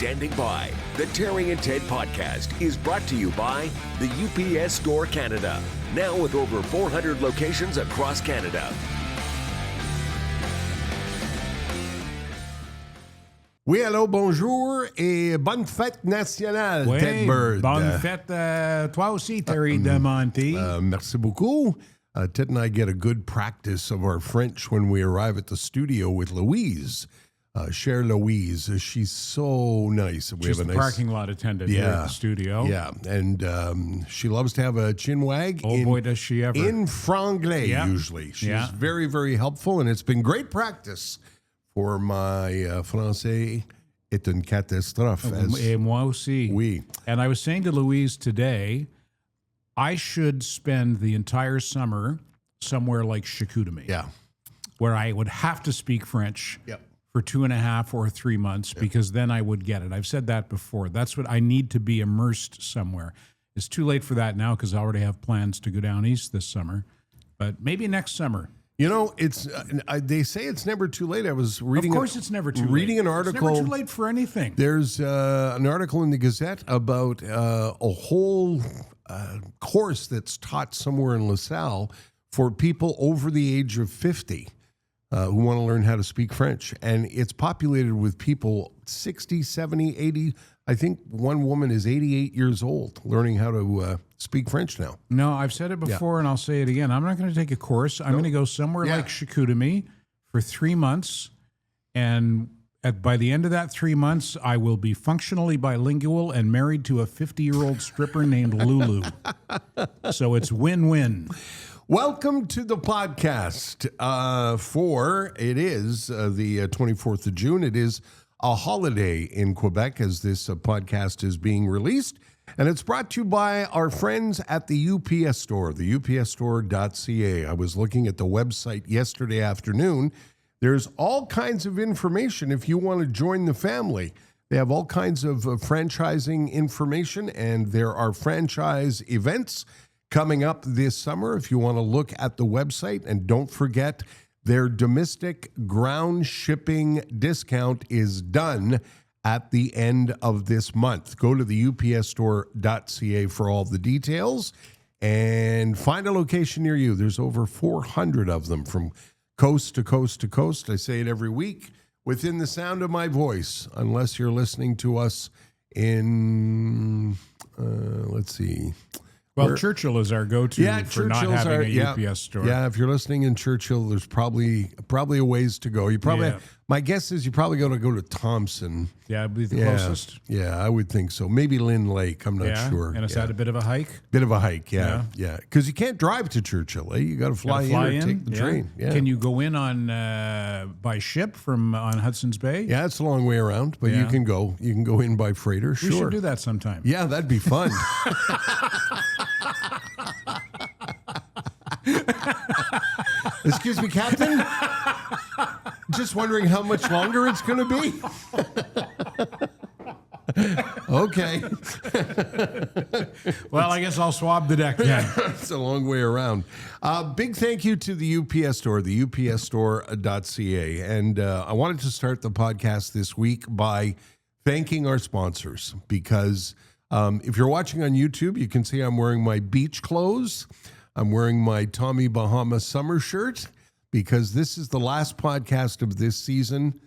standing by. The Terry and Ted podcast is brought to you by the UPS Store Canada, now with over 400 locations across Canada. Oui, allô, bonjour et bonne fête nationale, Oui, Ted Bird. bonne fête toi aussi, Terry de Monty. Merci beaucoup. Ted and I get a good practice of our French when we arrive at the studio with Louise. Chère Louise, she's so nice. She's the parking lot attendant here at the studio. Yeah, and she loves to have a chin wag. Oh, boy, does she ever. In franglais, usually. She's very, very helpful, and it's been great practice for my français est une catastrophe. Et moi aussi. Oui. And I was saying to Louise today, I should spend the entire summer somewhere like Chicoutimi. Yeah. Where I would have to speak French. Yep. For 2.5 or 3 months, because then I would get it. I've said that before. That's what I need to be immersed somewhere. It's too late for that now because I already have plans to go down east this summer, but maybe next summer. You know, it's they say it's never too late. I was reading. Of course, it's never too reading late. an article. It's never too late for anything. There's an article in the Gazette about a whole course that's taught somewhere in LaSalle for people over the age of 50. Who want to learn how to speak French. And it's populated with people 60, 70, 80. I think one woman is 88 years old learning how to speak French now. No, I've said it before and I'll say it again. I'm not going to take a course. I'm going to go somewhere like Chicoutimi for 3 months. And by the end of that 3 months, I will be functionally bilingual and married to a 50-year-old stripper named Lulu. So it's win-win. Welcome to the podcast. It is the 24th of June. It is a holiday in Quebec as this podcast is being released. And it's brought to you by our friends at the UPS Store, the upsstore.ca. I was looking at the website yesterday afternoon. There's all kinds of information if you want to join the family. They have all kinds of franchising information, and there are franchise events coming up this summer if you want to look at the website. And don't forget, their domestic ground shipping discount is done at the end of this month. Go to the upsstore.ca for all the details and find a location near you. There's over 400 of them from coast to coast to coast. I say it every week, within the sound of my voice, unless you're listening to us in, let's see. Well, Churchill is our go-to for not having a UPS store. Yeah, if you're listening in Churchill, there's probably a ways to go. You probably, my guess is you probably got to go to Thompson. Yeah, it'd be the closest. Yeah, I would think so. Maybe Lynn Lake. I'm not sure. And is that a bit of a hike? Bit of a hike, yeah. Because you can't drive to Churchill. You got to fly in or take the train. Yeah. Can you go in on by ship on Hudson's Bay? Yeah, it's a long way around, but you can go. You can go in by freighter. Sure, we should do that sometime. Yeah, that'd be fun. Excuse me, Captain? Just wondering how much longer it's going to be. Okay. Well, I guess I'll swab the deck then. It's a long way around. Big thank you to the UPS Store, the upsstore.ca. And I wanted to start the podcast this week by thanking our sponsors because if you're watching on YouTube, you can see I'm wearing my beach clothes. I'm wearing my Tommy Bahama summer shirt because this is the last podcast of this season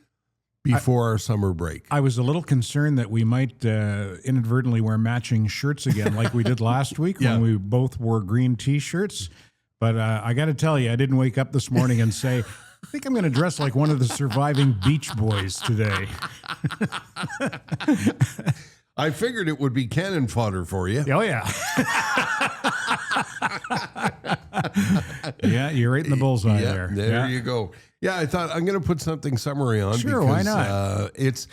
before our summer break. I was a little concerned that we might inadvertently wear matching shirts again like we did last week when we both wore green T-shirts. But I got to tell you, I didn't wake up this morning and say, I think I'm going to dress like one of the surviving Beach Boys today. I figured it would be cannon fodder for you. Oh, yeah. Yeah, you're right in the bullseye there. There you go. Yeah, I thought I'm going to put something summery on. Sure, because, why not? It's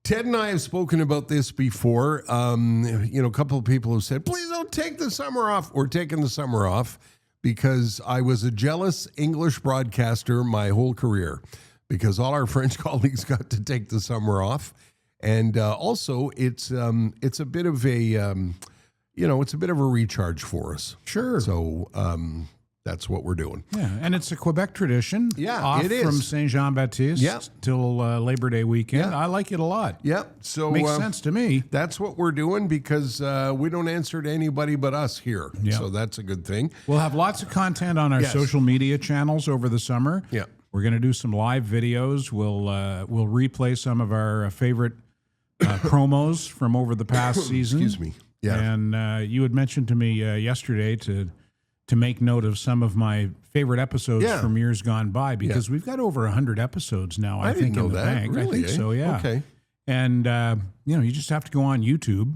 Ted and I have spoken about this before. A couple of people have said, please don't take the summer off. We're taking the summer off because I was a jealous English broadcaster my whole career because all our French colleagues got to take the summer off. And also, it's a bit of a, it's a bit of a recharge for us. Sure. So that's what we're doing. Yeah, and it's a Quebec tradition. Yeah, off it is. From Saint Jean Baptiste till Labor Day weekend. Yeah. I like it a lot. Yeah, so Makes sense to me. That's what we're doing because we don't answer to anybody but us here. Yeah. So that's a good thing. We'll have lots of content on our social media channels over the summer. Yeah. We're going to do some live videos. We'll replay some of our favorite promos from over the past season. Excuse me. Yeah. And you had mentioned to me yesterday to make note of some of my favorite episodes from years gone by because we've got over 100 episodes now, I think, in the bank. Really, I think so, yeah. Okay. And, you just have to go on YouTube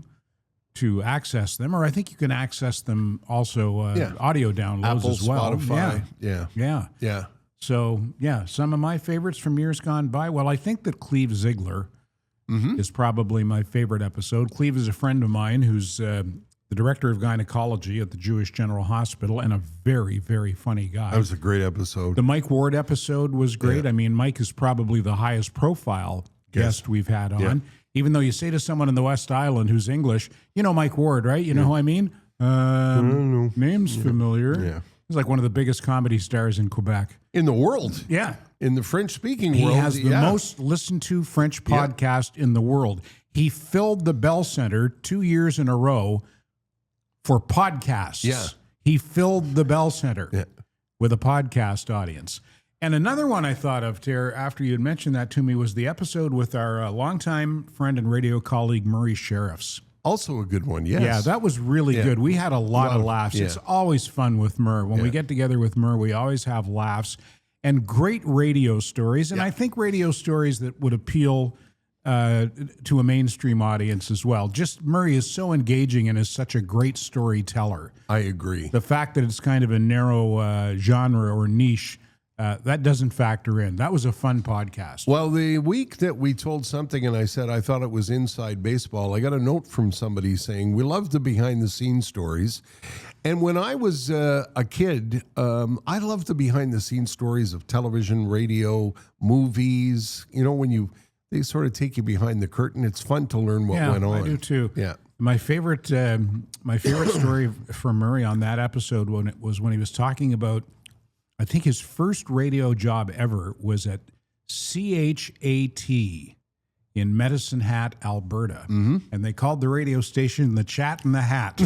to access them, or I think you can access them also audio downloads Apple, as well. Spotify. Yeah. So, some of my favorites from years gone by. Well, I think that Cleve Ziegler is probably my favorite episode. Cleve is a friend of mine who's the director of gynecology at the Jewish General Hospital and a very, very funny guy. That was a great episode. The Mike Ward episode was great. I mean, Mike is probably the highest profile guest we've had on. Yeah. Even though you say to someone in the West Island who's English, you know Mike Ward, right? You know who I mean? Name's familiar. Yeah. He's like one of the biggest comedy stars in Quebec. In the world. Yeah. In the French-speaking world. He has the most listened to French podcast in the world. He filled the Bell Center 2 years in a row for podcasts. Yeah. He filled the Bell Center with a podcast audience. And another one I thought of, Ter, after you had mentioned that to me, was the episode with our longtime friend and radio colleague, Murray Sheriffs. Also a good one, yes. Yeah, that was really good. We had a lot of laughs. Yeah. It's always fun with Murr. When we get together with Murr, we always have laughs and great radio stories. And I think radio stories that would appeal to a mainstream audience as well. Just Murray is so engaging and is such a great storyteller. I agree. The fact that it's kind of a narrow genre or niche, that doesn't factor in. That was a fun podcast. Well, the week that we told something and I said I thought it was inside baseball, I got a note from somebody saying, we love the behind-the-scenes stories. And when I was a kid, I loved the behind-the-scenes stories of television, radio, movies. You know, when they sort of take you behind the curtain. It's fun to learn what went on. I do too. Yeah. My favorite story for Murray on that episode when he was talking about, I think his first radio job ever was at CHAT in Medicine Hat, Alberta. Mm-hmm. And they called the radio station the Chat and the Hat.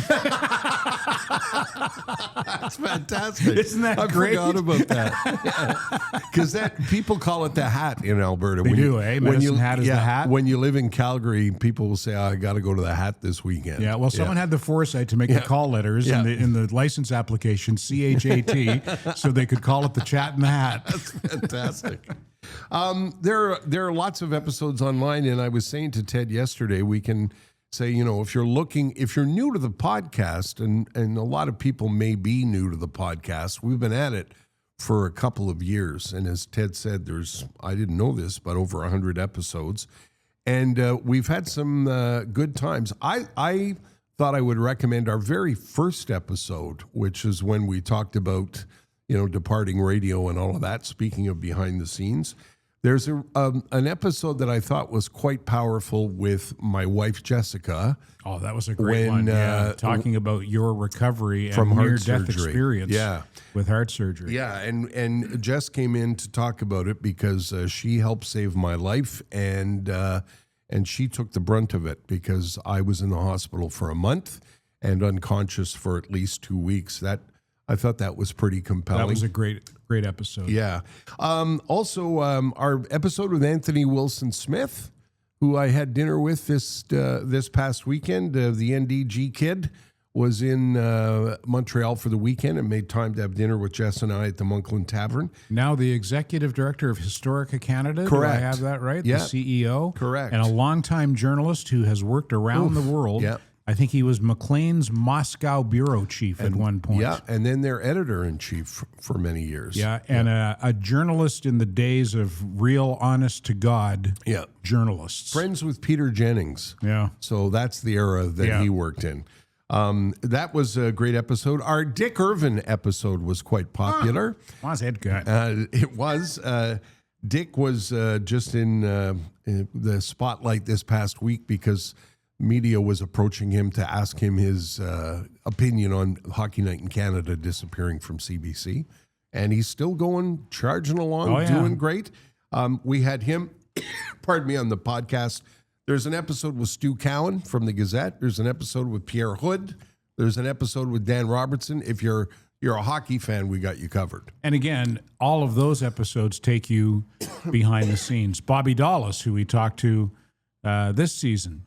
That's fantastic. Isn't that great? I forgot about that. Because people call it the Hat in Alberta. They do, eh? Medicine Hat is the Hat. When you live in Calgary, people will say, I got to go to the Hat this weekend. Yeah, well, someone had the foresight to make the call letters in the license application, CHAT, so they could call it the Chat and the Hat. That's fantastic. There are lots of episodes online, and I was saying to Ted yesterday, we can say, if you're new to the podcast, and a lot of people may be new to the podcast, we've been at it for a couple of years, and as Ted said, I didn't know this, but over 100 episodes, and we've had some good times. I thought I would recommend our very first episode, which is when we talked about departing radio and all of that. Speaking of behind the scenes, there's an episode that I thought was quite powerful with my wife, Jessica. Oh, that was a great one. Talking about your recovery and from near-death experience with heart surgery. Yeah, and Jess came in to talk about it because she helped save my life, and she took the brunt of it because I was in the hospital for a month and unconscious for at least 2 weeks. I thought that was pretty compelling. That was a great episode. Yeah. Also, our episode with Anthony Wilson Smith, who I had dinner with this past weekend, the NDG kid, was in Montreal for the weekend and made time to have dinner with Jess and I at the Monkland Tavern. Now the executive director of Historica Canada. Correct. Do I have that right? Yeah. The CEO. Correct. And a longtime journalist who has worked around the world. Yeah. I think he was Maclean's Moscow bureau chief at one point. Yeah, and then their editor-in-chief for many years. Yeah, and a journalist in the days of real honest-to-God journalists. Friends with Peter Jennings. Yeah. So that's the era that he worked in. That was a great episode. Our Dick Irvin episode was quite popular. Was it good? It was. Dick was just in the spotlight this past week because media was approaching him to ask him his opinion on Hockey Night in Canada disappearing from CBC. And he's still going, charging along, doing great. We had him, pardon me, on the podcast. There's an episode with Stu Cowan from the Gazette. There's an episode with Pierre Hood. There's an episode with Dan Robertson. If you're a hockey fan, we got you covered. And again, all of those episodes take you behind the scenes. Bobby Dallas, who we talked to this season,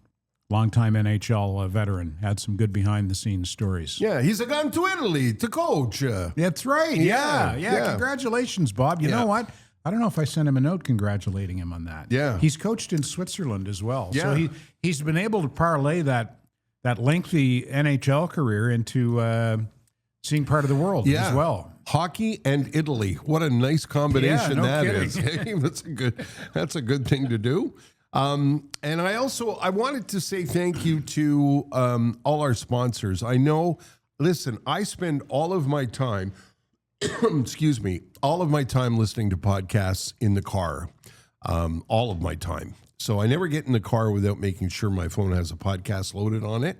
longtime NHL veteran, had some good behind-the-scenes stories. Yeah, he's gone to Italy to coach. That's right. Yeah. Congratulations, Bob. You know what? I don't know if I sent him a note congratulating him on that. Yeah. He's coached in Switzerland as well. Yeah. So he's been able to parlay that lengthy NHL career into seeing part of the world as well. Hockey and Italy. What a nice combination that kidding. is. That's a good thing to do. And I wanted to say thank you to all our sponsors. I know, listen, I spend all of my time, all of my time listening to podcasts in the car, all of my time. So I never get in the car without making sure my phone has a podcast loaded on it.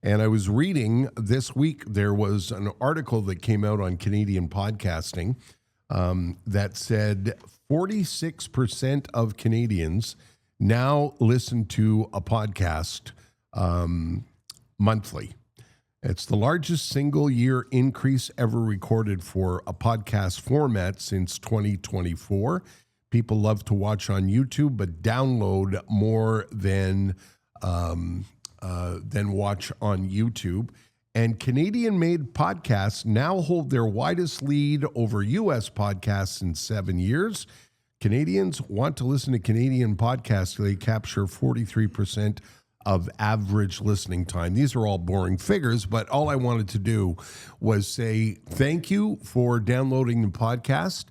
And I was reading this week, there was an article that came out on Canadian podcasting that said 46% of Canadians now listen to a podcast monthly. It's the largest single year increase ever recorded for a podcast format since 2024. People love to watch on YouTube, but download more than watch on YouTube. And Canadian-made podcasts now hold their widest lead over U.S. podcasts in 7 years. Canadians want to listen to Canadian podcasts. They capture 43% of average listening time. These are all boring figures, but all I wanted to do was say thank you for downloading the podcast.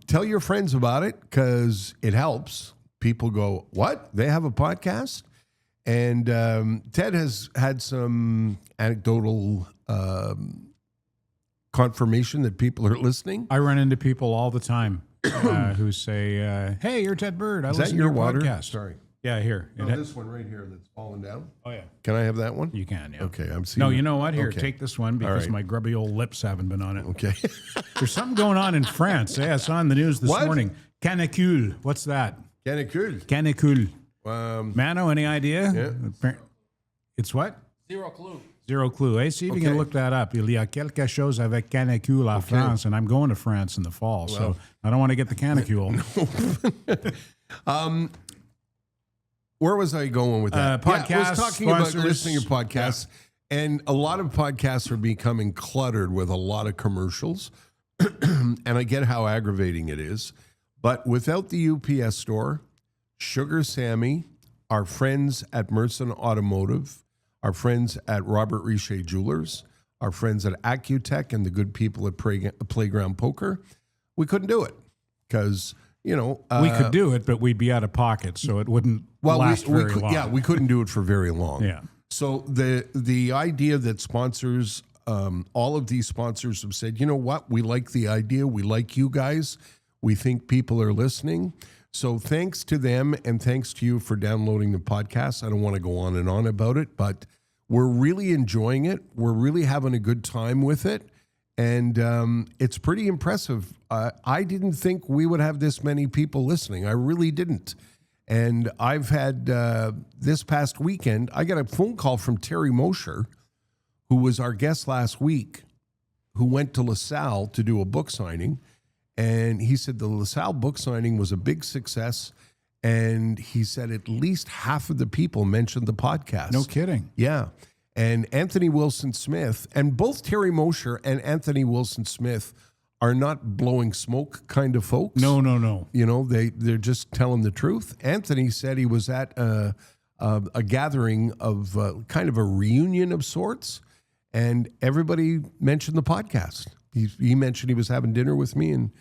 Tell your friends about it because it helps. People go, what? They have a podcast? And Ted has had some anecdotal confirmation that people are listening. I run into people all the time who say, hey, you're Ted Bird. I listen to your water? podcast. Sorry. Yeah, here. No, this one right here that's fallen down. Oh, yeah. Can I have that one? You can, yeah. Okay, I'm seeing. No, you know what? Here, Okay. take this one because my grubby old lips haven't been on it. Okay. There's something going on in France. Yeah, I saw in the news this morning. Canicule. What's that? Canicule. Canicule. Mano, any idea? Yeah. It's what? Zero clue. Zero clue. Hey, see if you can look that up. Il y a quelque chose avec canicule à France, and I'm going to France in the fall, so I don't want to get the canicule. Where was I going with that? Podcasts, I was talking sponsors. about listening to podcasts, and a lot of podcasts are becoming cluttered with a lot of commercials, and I get how aggravating it is. But without the UPS store, Sugar Sammy, our friends at Merson Automotive, our friends at Robert Richer Jewelers, our friends at Accutech, and the good people at Playground Poker, we couldn't do it because, we could do it, but we'd be out of pocket, so it wouldn't last very long. Yeah, we couldn't do it for very long. Yeah. So the idea that sponsors, all of these sponsors have said, you know what, we like the idea, we like you guys, we think people are listening. So thanks to them and thanks to you for downloading the podcast. I don't want to go on and on about it, but we're really enjoying it. We're really having a good time with it. And it's pretty impressive. I didn't think we would have this many people listening. I really didn't. And I've had this past weekend, I got a phone call from Terry Mosher, who was our guest last week, who went to LaSalle to do a book signing. And he said the LaSalle book signing was a big success. And he said at least half of the people mentioned the podcast. No kidding. Yeah. And Anthony Wilson Smith, and both Terry Mosher and Anthony Wilson Smith are not blowing smoke kind of folks. No. They're just telling the truth. Anthony said he was at a gathering of kind of a reunion of sorts, and everybody mentioned the podcast. He mentioned he was having dinner with me, and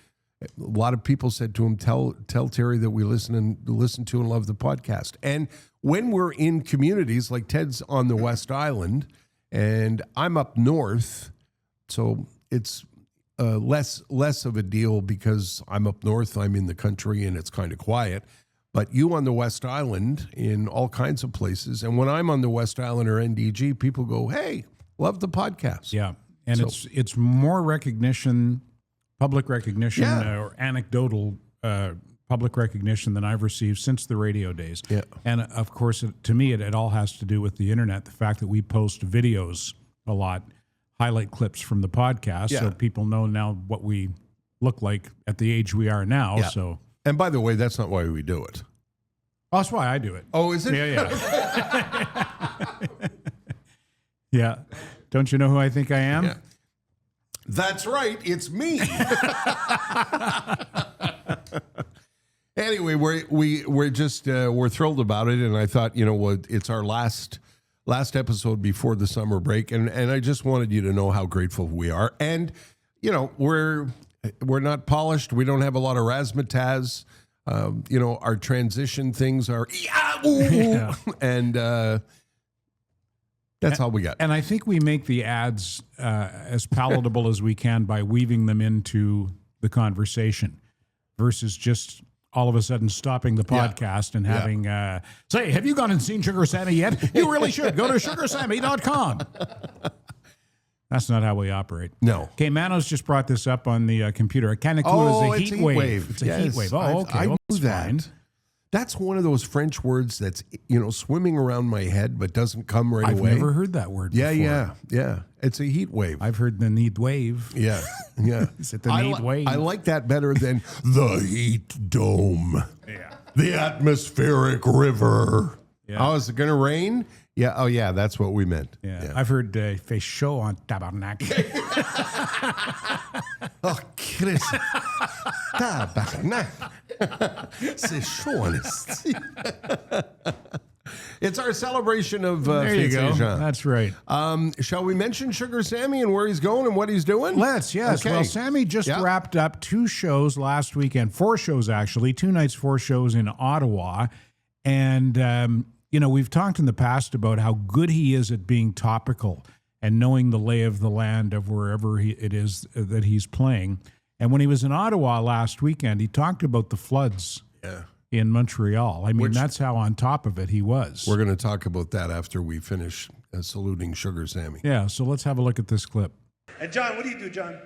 a lot of people said to him, tell Terry that we listen to and love the podcast. And when we're in communities, like Ted's on the West Island, and I'm up north, so it's less of a deal because I'm up north, I'm in the country, and it's kind of quiet. But you on the West Island in all kinds of places, and when I'm on the West Island or NDG, people go, hey, love the podcast. Yeah. And it's more recognition, public recognition, or anecdotal public recognition than I've received since the radio days. Yeah. And of course, to me, it all has to do with the internet, the fact that we post videos a lot, highlight clips from the podcast, so people know now what we look like at the age we are now. Yeah. So, and by the way, that's not why we do it. Oh, that's why I do it. Oh, is it? Yeah. Yeah. Don't you know who I think I am? Yeah. That's right. It's me. Anyway, we're just we're thrilled about it, and I thought, it's our last episode before the summer break, and I just wanted you to know how grateful we are. And we're not polished. We don't have a lot of razzmatazz. Our transition things are and that's all we got. And I think we make the ads as palatable as we can by weaving them into the conversation versus just all of a sudden stopping the podcast and having, say, have you gone and seen Sugar Sammy yet? You really should. Go to sugarsammy.com. That's not how we operate. No. Okay, Manos just brought this up on the computer. A canicule is a heat wave. It's a heat wave. Oh, okay. I knew that. Fine. That's one of those French words that's, swimming around my head but doesn't come right away. I've never heard that word before. Yeah. It's a heat wave. I've heard the need wave. Yeah. Is it the need wave? I like that better than the heat dome. Yeah. The atmospheric river. Yeah. Oh, is it going to rain? Yeah. Oh, yeah. That's what we meant. Yeah. I've heard fait chaud en tabarnak. Oh, Chris. Tabarnak. C'est chaud. It's our celebration of there you go. Jean. That's right. Shall we mention Sugar Sammy and where he's going and what he's doing? Let's, yes. Okay. Well, Sammy just wrapped up 2 shows last weekend, 4 shows actually, 2 nights, 4 shows in Ottawa. And, we've talked in the past about how good he is at being topical and knowing the lay of the land of wherever it is that he's playing. And when he was in Ottawa last weekend, he talked about the floods in Montreal. I mean, that's how on top of it he was. We're going to talk about that after we finish saluting Sugar Sammy. Yeah, so let's have a look at this clip. And John, what do you do, John?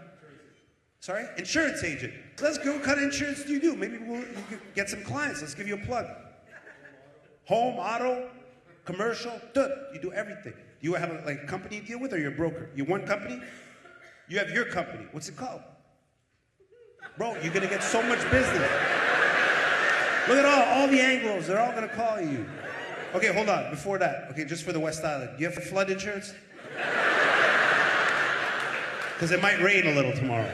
Sorry? Insurance agent. Let's go. What kind of insurance do you do? Maybe you could get some clients. Let's give you a plug. Home, auto, commercial, you do everything. You have a company you deal with, or you're a broker? You one company? You have your company. What's it called? Bro, you're going to get so much business. Look at all the Anglos. They're all going to call you. Okay, hold on. Before that, okay, just for the West Island. Do you have flood insurance? Because it might rain a little tomorrow.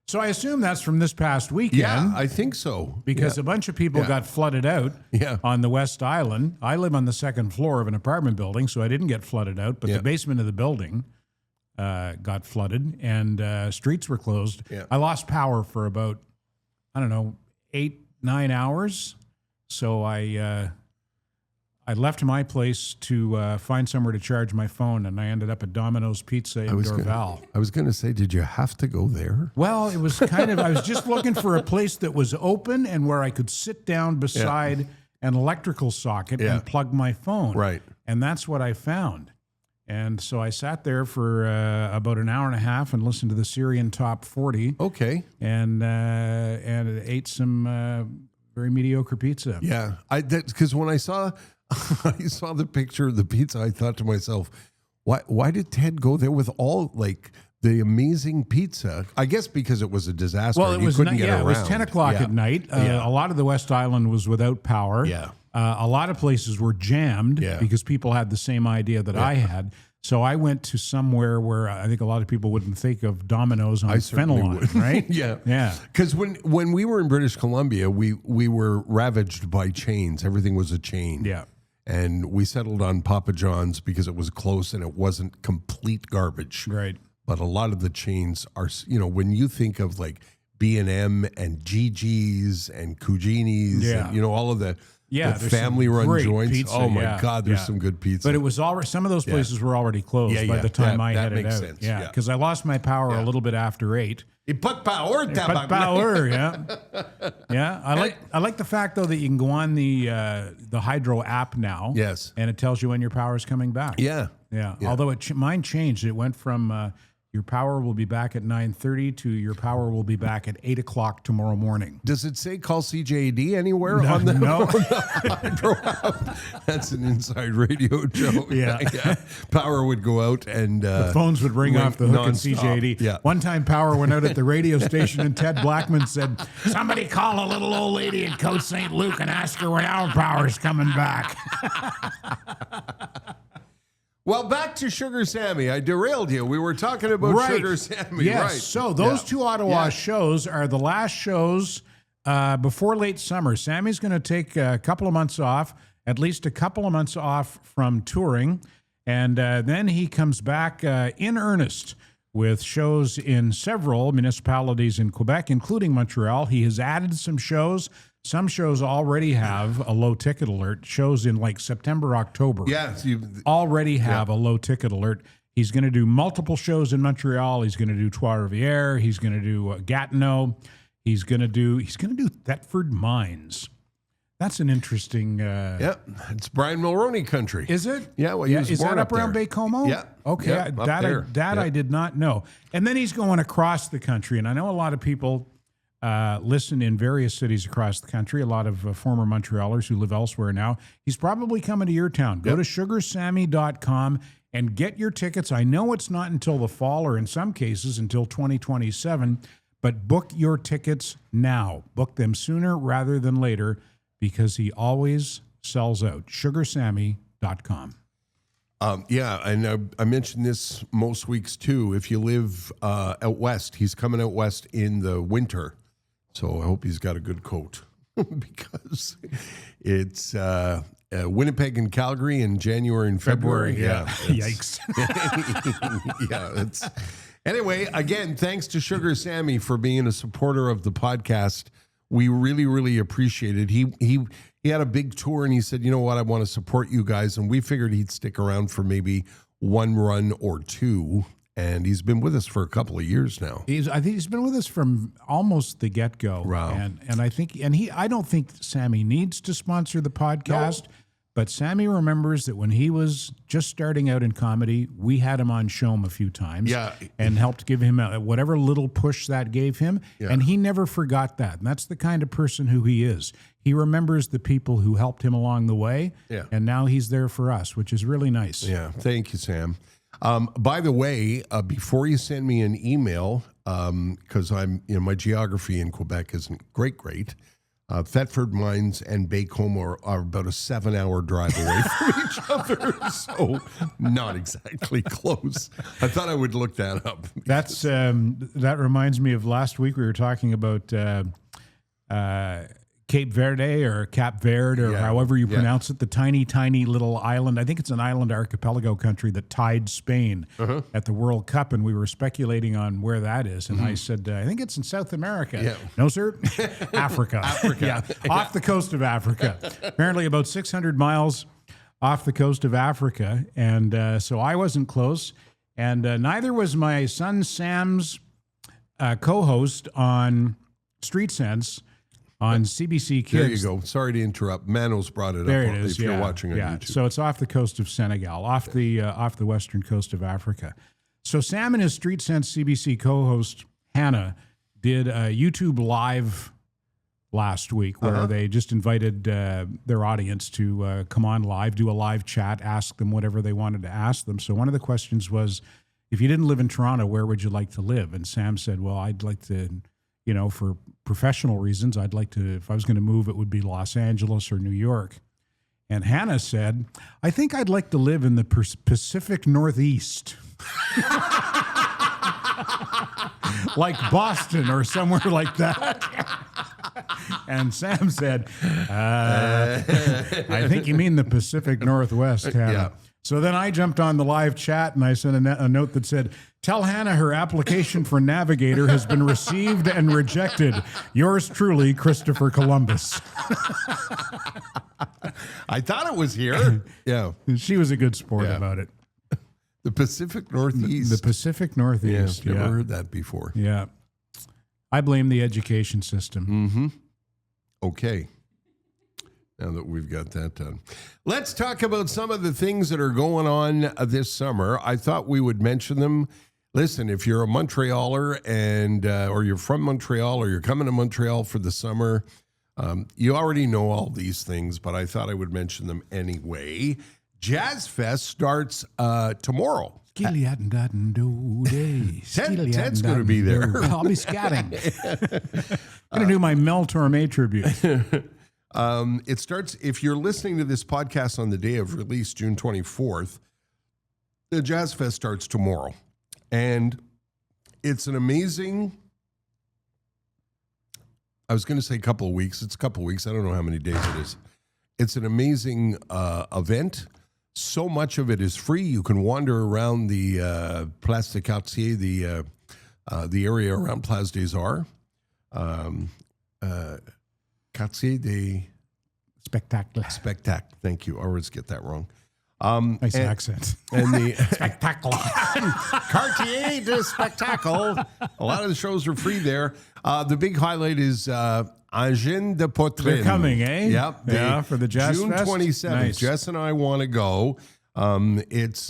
So I assume that's from this past weekend. Yeah, I think so. Because a bunch of people got flooded out on the West Island. I live on the 2nd floor of an apartment building, so I didn't get flooded out, but the basement of the building got flooded and streets were closed. Yeah. I lost power for about, 8-9 hours. So I left my place to find somewhere to charge my phone, and I ended up at Domino's Pizza in Dorval. I was going to say, did you have to go there? Well, it was I was just looking for a place that was open and where I could sit down beside an electrical socket and plug my phone. Right. And that's what I found. And so I sat there for about an hour and a half and listened to the Syrian Top 40. Okay. And ate some very mediocre pizza. Yeah. Because when I saw the picture of the pizza, I thought to myself, why did Ted go there with all the amazing pizza? I guess because it was a disaster. Well, it couldn't get around. It was 10 o'clock at night. A lot of the West Island was without power. Yeah. A lot of places were jammed because people had the same idea that I had. So I went to somewhere where I think a lot of people wouldn't think of Domino's on Fenelon, right? Yeah. Because when we were in British Columbia, we were ravaged by chains. Everything was a chain. Yeah. And we settled on Papa John's because it was close and it wasn't complete garbage. Right. But a lot of the chains are, when you think of B&M and Gigi's and Cugini's and, all of the family-run joints. Pizza, oh, my God, there's some good pizza. But it was already, some of those places were already closed by the time I headed out. Sense. Yeah, because I lost my power a little bit after 8. Put power, yeah. I like the fact though that you can go on the Hydro app now. Yes, and it tells you when your power is coming back. Yeah. Yeah. Although mine changed. It went from your power will be back at 9:30 to your power will be back at 8 o'clock tomorrow morning. Does it say call CJD anywhere on the hydro app? That's an inside radio joke. Yeah. Power would go out and the phones would ring off the hook nonstop. in CJD. Yeah. One time power went out at the radio station and Ted Blackman said, somebody call a little old lady in Coast St. Luke and ask her when our power's coming back. Well, back to Sugar Sammy. I derailed you. We were talking about Sugar Sammy. Yes. Right. So those two Ottawa shows are the last shows before late summer. Sammy's going to take a couple of months off, at least a couple of months off from touring. And then he comes back in earnest with shows in several municipalities in Quebec, including Montreal. He has added some shows. Some shows already have a low ticket alert. Shows in like September, October. Yes, already have a low ticket alert. He's going to do multiple shows in Montreal. He's going to do Trois-Rivières. He's going to do Gatineau. He's going to do Thetford Mines. That's an interesting. It's Brian Mulroney country. Is it? Yeah. Well, he was is born that up around there. Baie-Comeau? Yeah. Okay. Yeah, I did not know. And then he's going across the country, and I know a lot of people listen in various cities across the country, a lot of former Montrealers who live elsewhere now. He's probably coming to your town. Go to sugarsammy.com and get your tickets. I know it's not until the fall or in some cases until 2027, but book your tickets now. Book them sooner rather than later because he always sells out. sugarsammy.com. And I mentioned this most weeks too. If you live out west, he's coming out west in the winter. So I hope he's got a good coat because it's Winnipeg and Calgary in January and February. Yeah. Yikes. Anyway, again, thanks to Sugar Sammy for being a supporter of the podcast. We really, really appreciate it. He had a big tour and he said, you know what, I want to support you guys. And we figured he'd stick around for maybe one run or two. And he's been with us for a couple of years now. I think he's been with us from almost the get-go. Wow. And I don't think Sammy needs to sponsor the podcast, but Sammy remembers that when he was just starting out in comedy, we had him on Show'em a few times and helped give him whatever little push that gave him. Yeah. And he never forgot that. And that's the kind of person who he is. He remembers the people who helped him along the way. Yeah. And now he's there for us, which is really nice. Yeah. Thank you, Sam. By the way, before you send me an email, because my geography in Quebec isn't great. Thetford Mines and Baie-Comeau are about a 7-hour drive away from each other, so not exactly close. I thought I would look that up. That reminds me of last week we were talking about Cape Verde or Cap Verde or however you pronounce it, the tiny, tiny little island. I think it's an island archipelago country that tied Spain at the World Cup, and we were speculating on where that is. And I said, I think it's in South America. Yeah. No, sir. Africa. Off the coast of Africa. Apparently about 600 miles off the coast of Africa. And so I wasn't close. And neither was my son Sam's co-host on Street Sense, on CBC Kids. There you go. Sorry to interrupt. Manos brought it there up. It is. If you're watching on YouTube. So it's off the coast of Senegal, off the western coast of Africa. So Sam and his Street Sense CBC co-host Hannah did a YouTube live last week where they just invited their audience to come on live, do a live chat, ask them whatever they wanted to ask them. So one of the questions was, if you didn't live in Toronto, where would you like to live? And Sam said, well, I'd like to, for professional reasons, I'd like to, if I was going to move, it would be Los Angeles or New York. And Hannah said, I think I'd like to live in the Pacific Northeast. Like Boston or somewhere like that. And Sam said, I think you mean the Pacific Northwest, Hannah. Yeah. So then I jumped on the live chat and I sent a note that said, tell Hannah her application for Navigator has been received and rejected. Yours truly, Christopher Columbus. I thought it was here. Yeah. She was a good sport about it. The Pacific Northeast. The Pacific Northeast. Yeah, never heard that before. Yeah. I blame the education system. Mm-hmm. Okay. Now that we've got that done, let's talk about some of the things that are going on this summer. I thought we would mention them. Listen, if you're a Montrealer and or you're from Montreal or you're coming to Montreal for the summer, you already know all these things, but I thought I would mention them anyway. Jazz Fest starts tomorrow. Ted's going to be there. I'll be scatting. I'm going to do my Mel Torme tribute. It starts, if you're listening to this podcast on the day of release, June 24th, the Jazz Fest starts tomorrow. And it's an amazing, I was going to say couple of weeks. It's a couple of weeks. I don't know how many days it is. It's an amazing event. So much of it is free. You can wander around the Place de Quartier, the area around Place des Arts. Quartier des Spectacle. Thank you. I always get that wrong. Nice accent. And the Spectacle. Quartier de Spectacle. A lot of the shows are free there. The big highlight is Hawaiian de Poitrine. They're coming, eh? Yep. Yeah, for the Jazz June Fest? 27th. Nice. Jess and I want to go. It's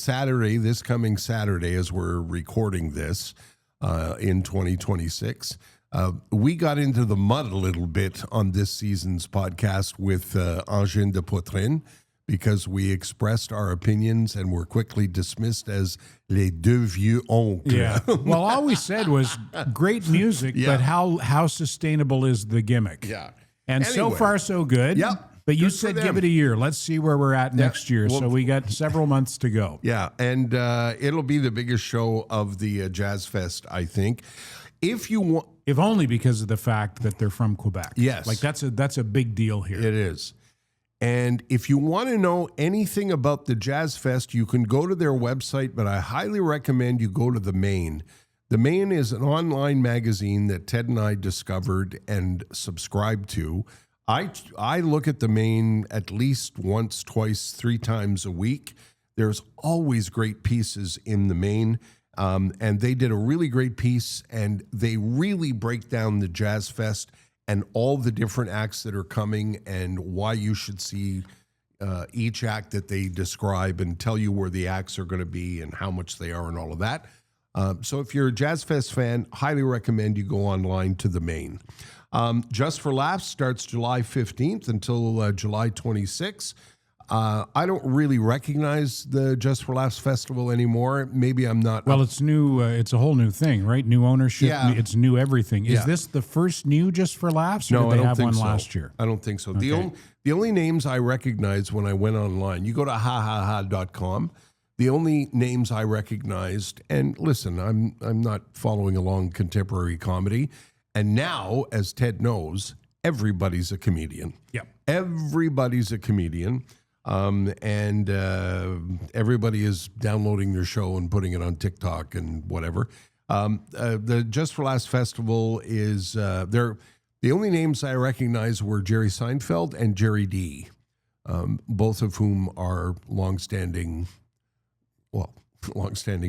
Saturday, this coming Saturday, as we're recording this in 2026. We got into the mud a little bit on this season's podcast with Hawaiian de Poitrine because we expressed our opinions and were quickly dismissed as les deux vieux oncles. Yeah. Well, all we said was great music, but how sustainable is the gimmick? Yeah. And so Anyway. far, so good. Yep. But you Good for said them. give it a year. Let's see where we're at next year. Well, So we got several months to go. Yeah, and it'll be the biggest show of the Jazz Fest, I think. If you want, If only because of the fact that they're from Quebec. Yes. Like that's a big deal here. it is. And if you want to know anything about the Jazz Fest, you can go to their website, but I highly recommend you go to The Main. The Main is an online magazine that Ted and I discovered and subscribed to. I look at The Main at least once, twice, 3 times a week. There's always great pieces in The Main. And they did a really great piece, and they really break down the Jazz Fest and all the different acts that are coming and why you should see each act that they describe and tell you where the acts are going to be and how much they are and all of that. So if you're a Jazz Fest fan, highly recommend you go online to The Main. Just for Laughs starts July 15th until July 26th. I don't really recognize the Just for Laughs Festival anymore. Maybe I'm not. Well, it's new. It's a whole new thing, right? New ownership. Yeah. It's new everything. Is Yeah. this the first new Just for Laughs? Or No, did I they don't have think one so. last year? I don't think so. Okay. The only names I recognize when I went online, you go to hahaha.com. The only names I recognized, and listen, I'm not following along contemporary comedy, and now, as Ted knows, everybody's a comedian. Yep. Everybody's a comedian. And everybody is downloading their show and putting it on TikTok and whatever. The Just for Laughs Festival is the only names I recognize were Jerry Seinfeld and Jerry D, both of whom are longstanding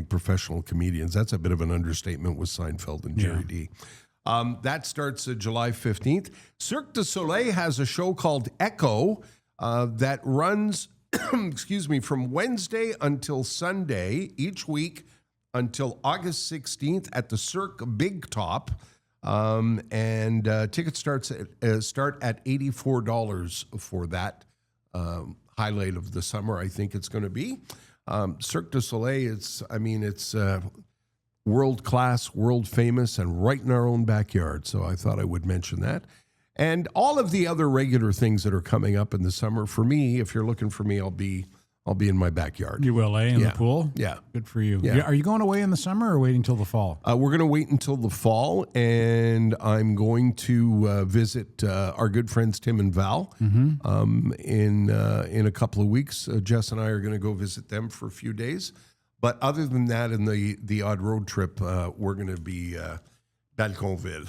professional comedians. That's a bit of an understatement with Seinfeld and Jerry D. That starts July 15th. Cirque du Soleil has a show called Echo. That runs, from Wednesday until Sunday each week until August 16th at the Cirque Big Top. And tickets start at $84 for that highlight of the summer, I think it's going to be. Cirque du Soleil, it's world-class, world-famous, and right in our own backyard. So I thought I would mention that. And all of the other regular things that are coming up in the summer. For me, if you're looking for me, I'll be in my backyard. You will, In the pool? Yeah. Good for you. Yeah. Are you going away in the summer or waiting till the fall? We're going to wait until the fall, and I'm going to visit our good friends Tim and Val in a couple of weeks. Jess and I are going to go visit them for a few days. But other than that, in the odd road trip, we're going to be Balconville,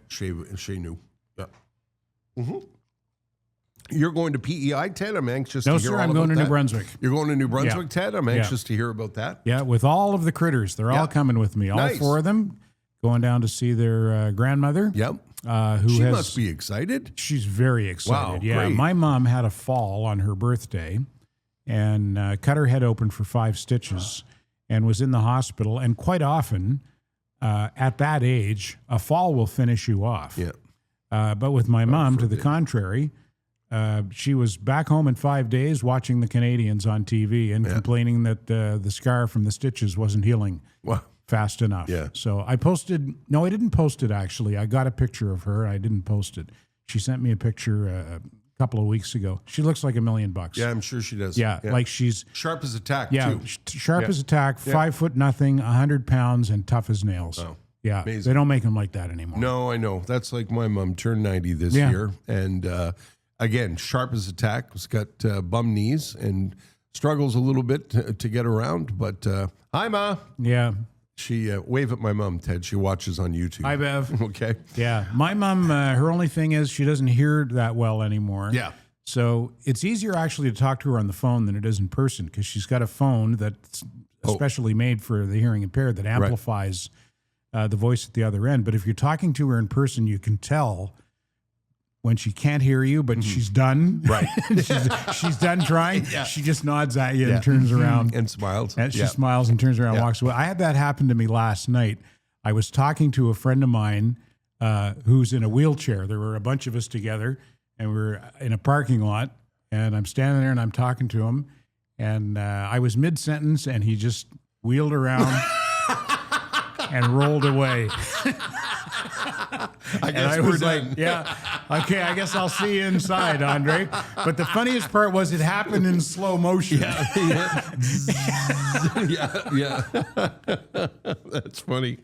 chez nous. Yeah. Mm-hmm. You're going to PEI, Ted? I'm anxious to hear all about that. No, sir, I'm going to New Brunswick. You're going to New Brunswick, Yeah. Ted? I'm anxious to hear about that. Yeah, with all of the critters. They're all coming with me. All Nice. 4 of them going down to see their grandmother. Yep. She must be excited. She's very excited. Wow, yeah, great. my mom had a fall on her birthday and cut her head open for 5 stitches and was in the hospital. And quite often, at that age, a fall will finish you off. Yeah. But with my mom, to the contrary, she was back home in 5 days watching the Canadians on TV and complaining that the scar from the stitches wasn't healing fast enough. Yeah. So I posted, no, I didn't post it actually. I got a picture of her. I didn't post it. She sent me a picture a couple of weeks ago. She looks like $1 million. Yeah, I'm sure she does. Yeah, like she's sharp as a tack, too. Sharp as a tack, 5 foot nothing, 100 pounds, and tough as nails. Oh, yeah, amazing. they don't make them like that anymore. No, I know. That's like my mom turned 90 this year. And again, sharp as a tack. Has got bum knees and struggles a little bit to get around. But hi, Ma. Yeah. She wave at my mom, Ted. She watches on YouTube. Hi, Bev. Okay. Yeah. My mom, her only thing is she doesn't hear that well anymore. Yeah. So it's easier actually to talk to her on the phone than it is in person because she's got a phone that's especially made for the hearing impaired that amplifies the voice at the other end. But if you're talking to her in person, you can tell when she can't hear you, but she's done. Right. she's done trying. Yeah. She just nods at you and turns around. And smiles. And she smiles and turns around and walks away. I had that happen to me last night. I was talking to a friend of mine who's in a wheelchair. There were a bunch of us together, and we were in a parking lot, and I'm standing there, and I'm talking to him, and I was mid-sentence, and he just wheeled around and rolled away. I guess we're done. Like, yeah, okay, I guess I'll see you inside, Andre. But the funniest part was it happened in slow motion. Yeah. That's funny.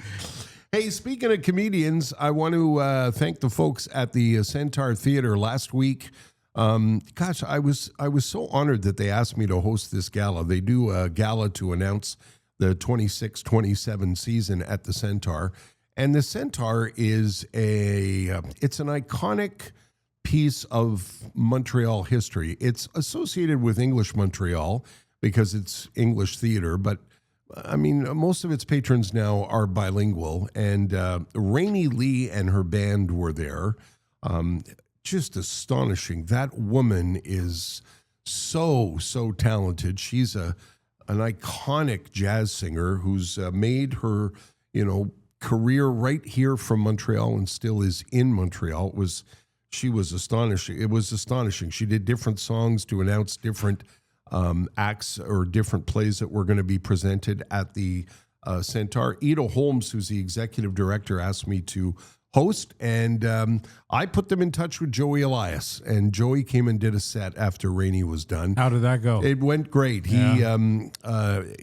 Hey, speaking of comedians, I want to thank the folks at the Centaur Theater last week. Gosh, I was so honored that they asked me to host this gala. They do a gala to announce the 26-27 season at the Centaur. And the Centaur is it's an iconic piece of Montreal history. It's associated with English Montreal because it's English theater, but I mean, most of its patrons now are bilingual. And Rainey Lee and her band were there. Just astonishing. That woman is so talented. She's an iconic jazz singer who's made her, career right here from Montreal and still is in Montreal. She was astonishing. It was astonishing. She did different songs to announce different acts or different plays that were going to be presented at the Centaur. Ida Holmes, who's the executive director, asked me to host, and I put them in touch with Joey Elias, and Joey came and did a set after Rainey was done. How did that go? It went great. Yeah.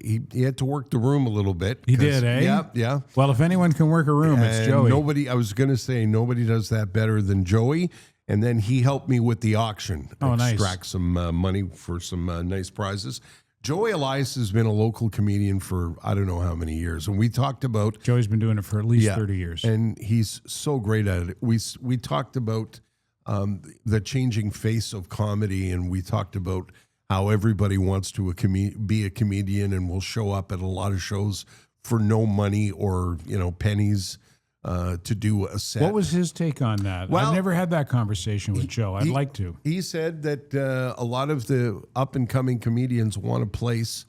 He had to work the room a little bit. He did, eh? Yeah. Well, if anyone can work a room, it's Joey. I was going to say, nobody does that better than Joey. And then he helped me with the auction. Extract some money for some nice prizes. Joey Elias has been a local comedian for I don't know how many years. And we talked about... Joey's been doing it for at least 30 years. And he's so great at it. We talked about the changing face of comedy, and we talked about how everybody wants to be a comedian and will show up at a lot of shows for no money or pennies to do a set. What was his take on that? Well, I've never had that conversation with Joe. I'd like to. He said that a lot of the up-and-coming comedians want a place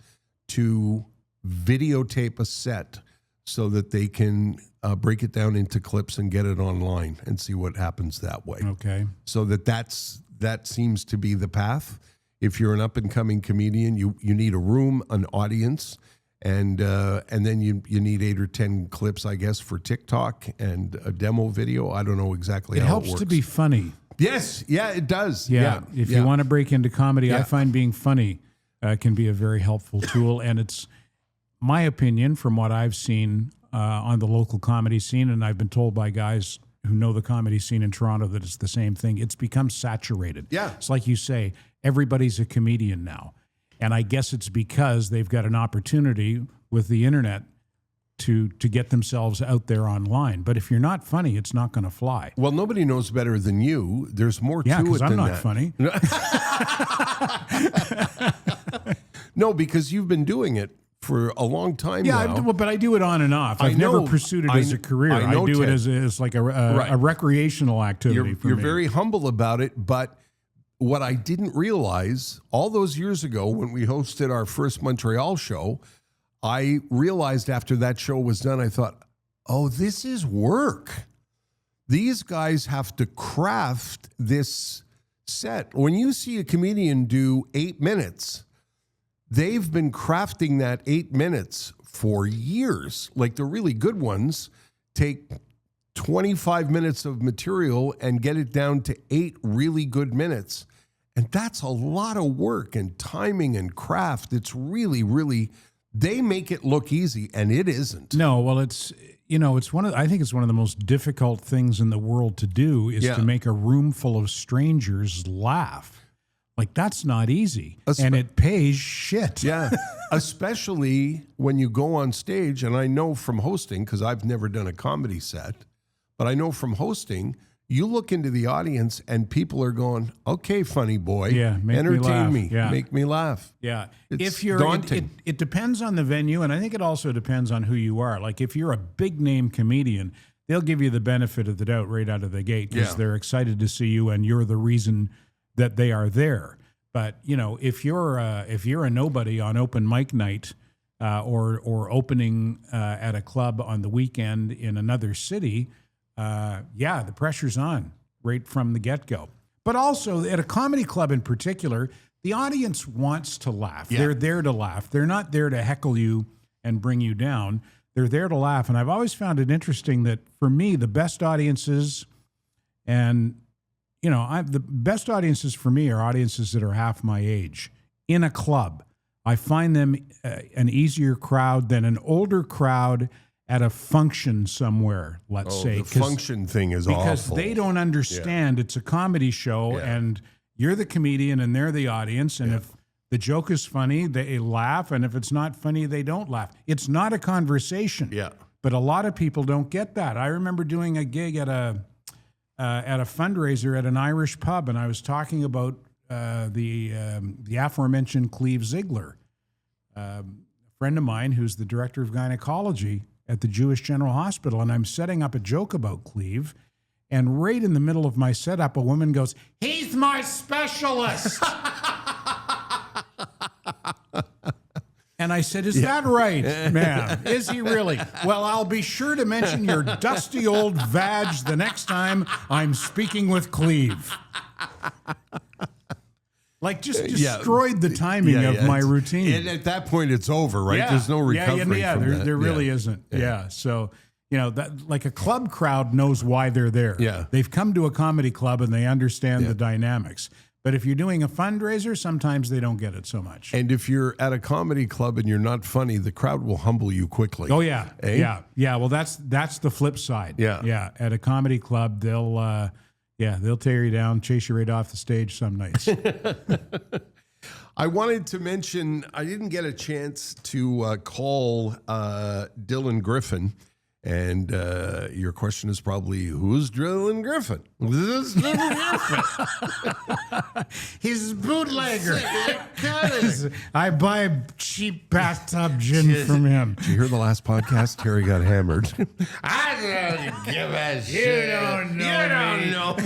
to videotape a set so that they can break it down into clips and get it online and see what happens that way. Okay. So that seems to be the path. If you're an up-and-coming comedian, you need a room, an audience, and then you need 8 or 10 clips, I guess, for TikTok and a demo video. I don't know exactly how it works. It helps to be funny. Yes, yeah, it does. Yeah, if you want to break into comedy, I find being funny can be a very helpful tool. And it's my opinion from what I've seen on the local comedy scene, and I've been told by guys who know the comedy scene in Toronto that it's the same thing. It's become saturated. Yeah. It's like you say, everybody's a comedian now. And I guess it's because they've got an opportunity with the internet to get themselves out there online. But if you're not funny, it's not going to fly. Well, nobody knows better than you. There's more to it than that. Yeah, because I'm not funny. No, because you've been doing it for a long time Yeah, now. but I do it on and off. I've never pursued it as a career. I do it as like a recreational activity for me. You're very humble about it, but what I didn't realize all those years ago when we hosted our first Montreal show, I realized after that show was done, I thought, oh, this is work. These guys have to craft this set. When you see a comedian do 8 minutes, they've been crafting that 8 minutes for years. Like the really good ones take 25 minutes of material and get it down to 8 really good minutes. And that's a lot of work and timing and craft. It's really, really, they make it look easy and it isn't. No, well, it's I think it's one of the most difficult things in the world to do is to make a room full of strangers laugh. Like, that's not easy. And it pays shit. Yeah. Especially when you go on stage, and I know from hosting, because I've never done a comedy set, but I know from hosting, you look into the audience and people are going, okay, funny boy, entertain me, make me laugh. Yeah. It's if you're daunting. It depends on the venue, and I think it also depends on who you are. Like, if you're a big name comedian, they'll give you the benefit of the doubt right out of the gate because they're excited to see you and you're the reason that they are there. But if you're a nobody on open mic night or opening at a club on the weekend in another city, the pressure's on right from the get-go. But also at a comedy club in particular, the audience wants to laugh. Yeah. They're there to laugh. They're not there to heckle you and bring you down. They're there to laugh. And I've always found it interesting that for me, the best audiences and the best audiences for me are audiences that are half my age in a club. I find them an easier crowd than an older crowd at a function somewhere, let's say. The function thing is awful. Because they don't understand it's a comedy show and you're the comedian and they're the audience. And if the joke is funny, they laugh. And if it's not funny, they don't laugh. It's not a conversation. Yeah. But a lot of people don't get that. I remember doing a gig at a fundraiser at an Irish pub, and I was talking about the aforementioned Cleve Ziegler, a friend of mine who's the director of gynecology at the Jewish General Hospital, and I'm setting up a joke about Cleve, and right in the middle of my setup, a woman goes, "He's my specialist." And I said, "Is that right, ma'am? Is he really? Well, I'll be sure to mention your dusty old vag the next time I'm speaking with Cleve." Like, just destroyed the timing of my routine. And at that point, it's over, right? There's no recovery from that. There really isn't. Yeah. So, that like a club crowd knows why they're there. Yeah. They've come to a comedy club and they understand the dynamics. But if you're doing a fundraiser, sometimes they don't get it so much. And if you're at a comedy club and you're not funny, the crowd will humble you quickly. Oh, yeah. Yeah. Well, that's the flip side. Yeah. At a comedy club, they'll tear you down, chase you right off the stage some nights. I wanted to mention, I didn't get a chance to call Dylan Griffin. And your question is probably, who's Dylan Griffin? This is Dylan Griffin. He's a bootlegger. I buy cheap bathtub gin from him. Did you hear the last podcast? Terry got hammered. I don't give a shit. You don't know.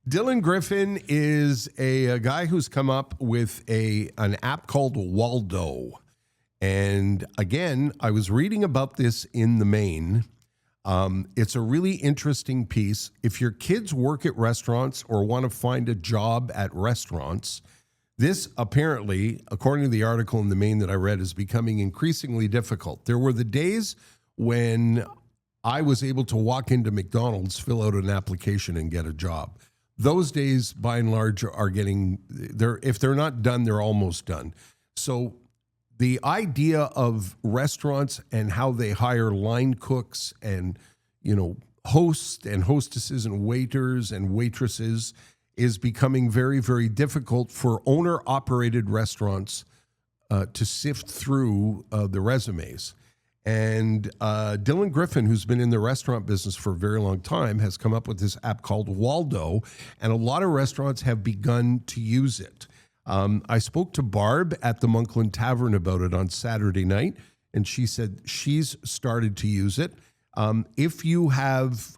Dylan Griffin is a guy who's come up with an app called Waldo. And again, I was reading about this in the Main. It's a really interesting piece. If your kids work at restaurants or want to find a job at restaurants, this apparently, according to the article in the Main that I read, is becoming increasingly difficult. There were the days when I was able to walk into McDonald's, fill out an application, and get a job. Those days, by and large, are if they're not done, they're almost done. So the idea of restaurants and how they hire line cooks and, hosts and hostesses and waiters and waitresses is becoming very, very difficult for owner-operated restaurants to sift through the resumes. And Dylan Griffin, who's been in the restaurant business for a very long time, has come up with this app called Waldo, and a lot of restaurants have begun to use it. I spoke to Barb at the Monkland Tavern about it on Saturday night, and she said she's started to use it. If you have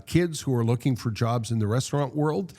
kids who are looking for jobs in the restaurant world,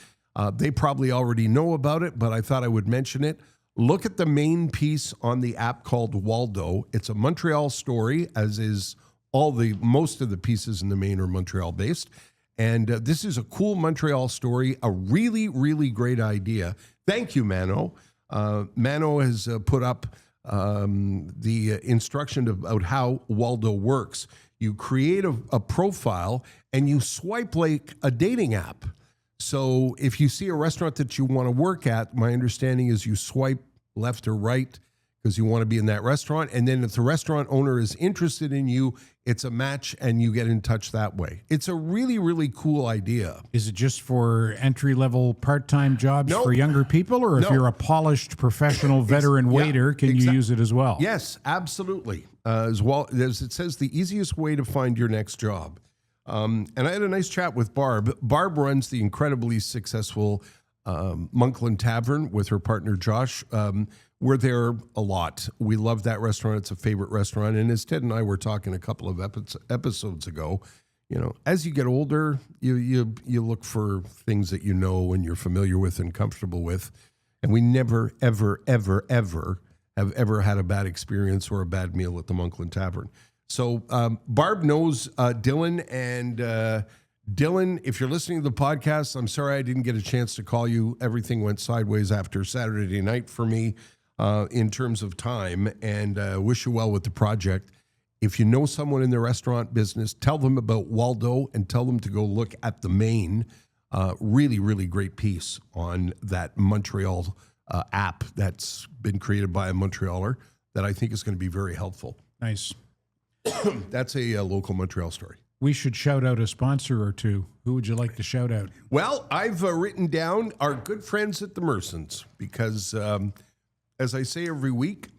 they probably already know about it, but I thought I would mention it. Look at the main piece on the app called Waldo. It's a Montreal story, as is most of the pieces in the main are Montreal based. And this is a cool Montreal story, a really, really great idea. Thank you, Mano. Mano has put up the instruction about how Waldo works. You create a profile and you swipe like a dating app. So if you see a restaurant that you want to work at, my understanding is you swipe left or right because you want to be in that restaurant. And then if the restaurant owner is interested in you, it's a match and you get in touch that way. It's a really, really cool idea. Is it just for entry-level part-time jobs No. for younger people? Or if No. you're a polished professional veteran waiter, can you use it as well? Yes, absolutely. As well as it says, the easiest way to find your next job. And I had a nice chat with Barb. Barb runs the incredibly successful Monkland Tavern with her partner, Josh. We're there a lot. We love that restaurant. It's a favorite restaurant. And as Ted and I were talking a couple of episodes ago, you know, as you get older, you look for things that you know and you're familiar with and comfortable with. And we never, ever, ever, ever have ever had a bad experience or a bad meal at the Monkland Tavern. So Barb knows Dylan, and Dylan, if you're listening to the podcast, I'm sorry I didn't get a chance to call you. Everything went sideways after Saturday night for me in terms of time, and wish you well with the project. If you know someone in the restaurant business, tell them about Waldo and tell them to go look at the main. Really, really great piece on that Montreal app that's been created by a Montrealer that I think is going to be very helpful. Nice. That's a local Montreal story. We should shout out a sponsor or two. Who would you like to shout out? Well, I've written down our good friends at the Mersons because, as I say every week,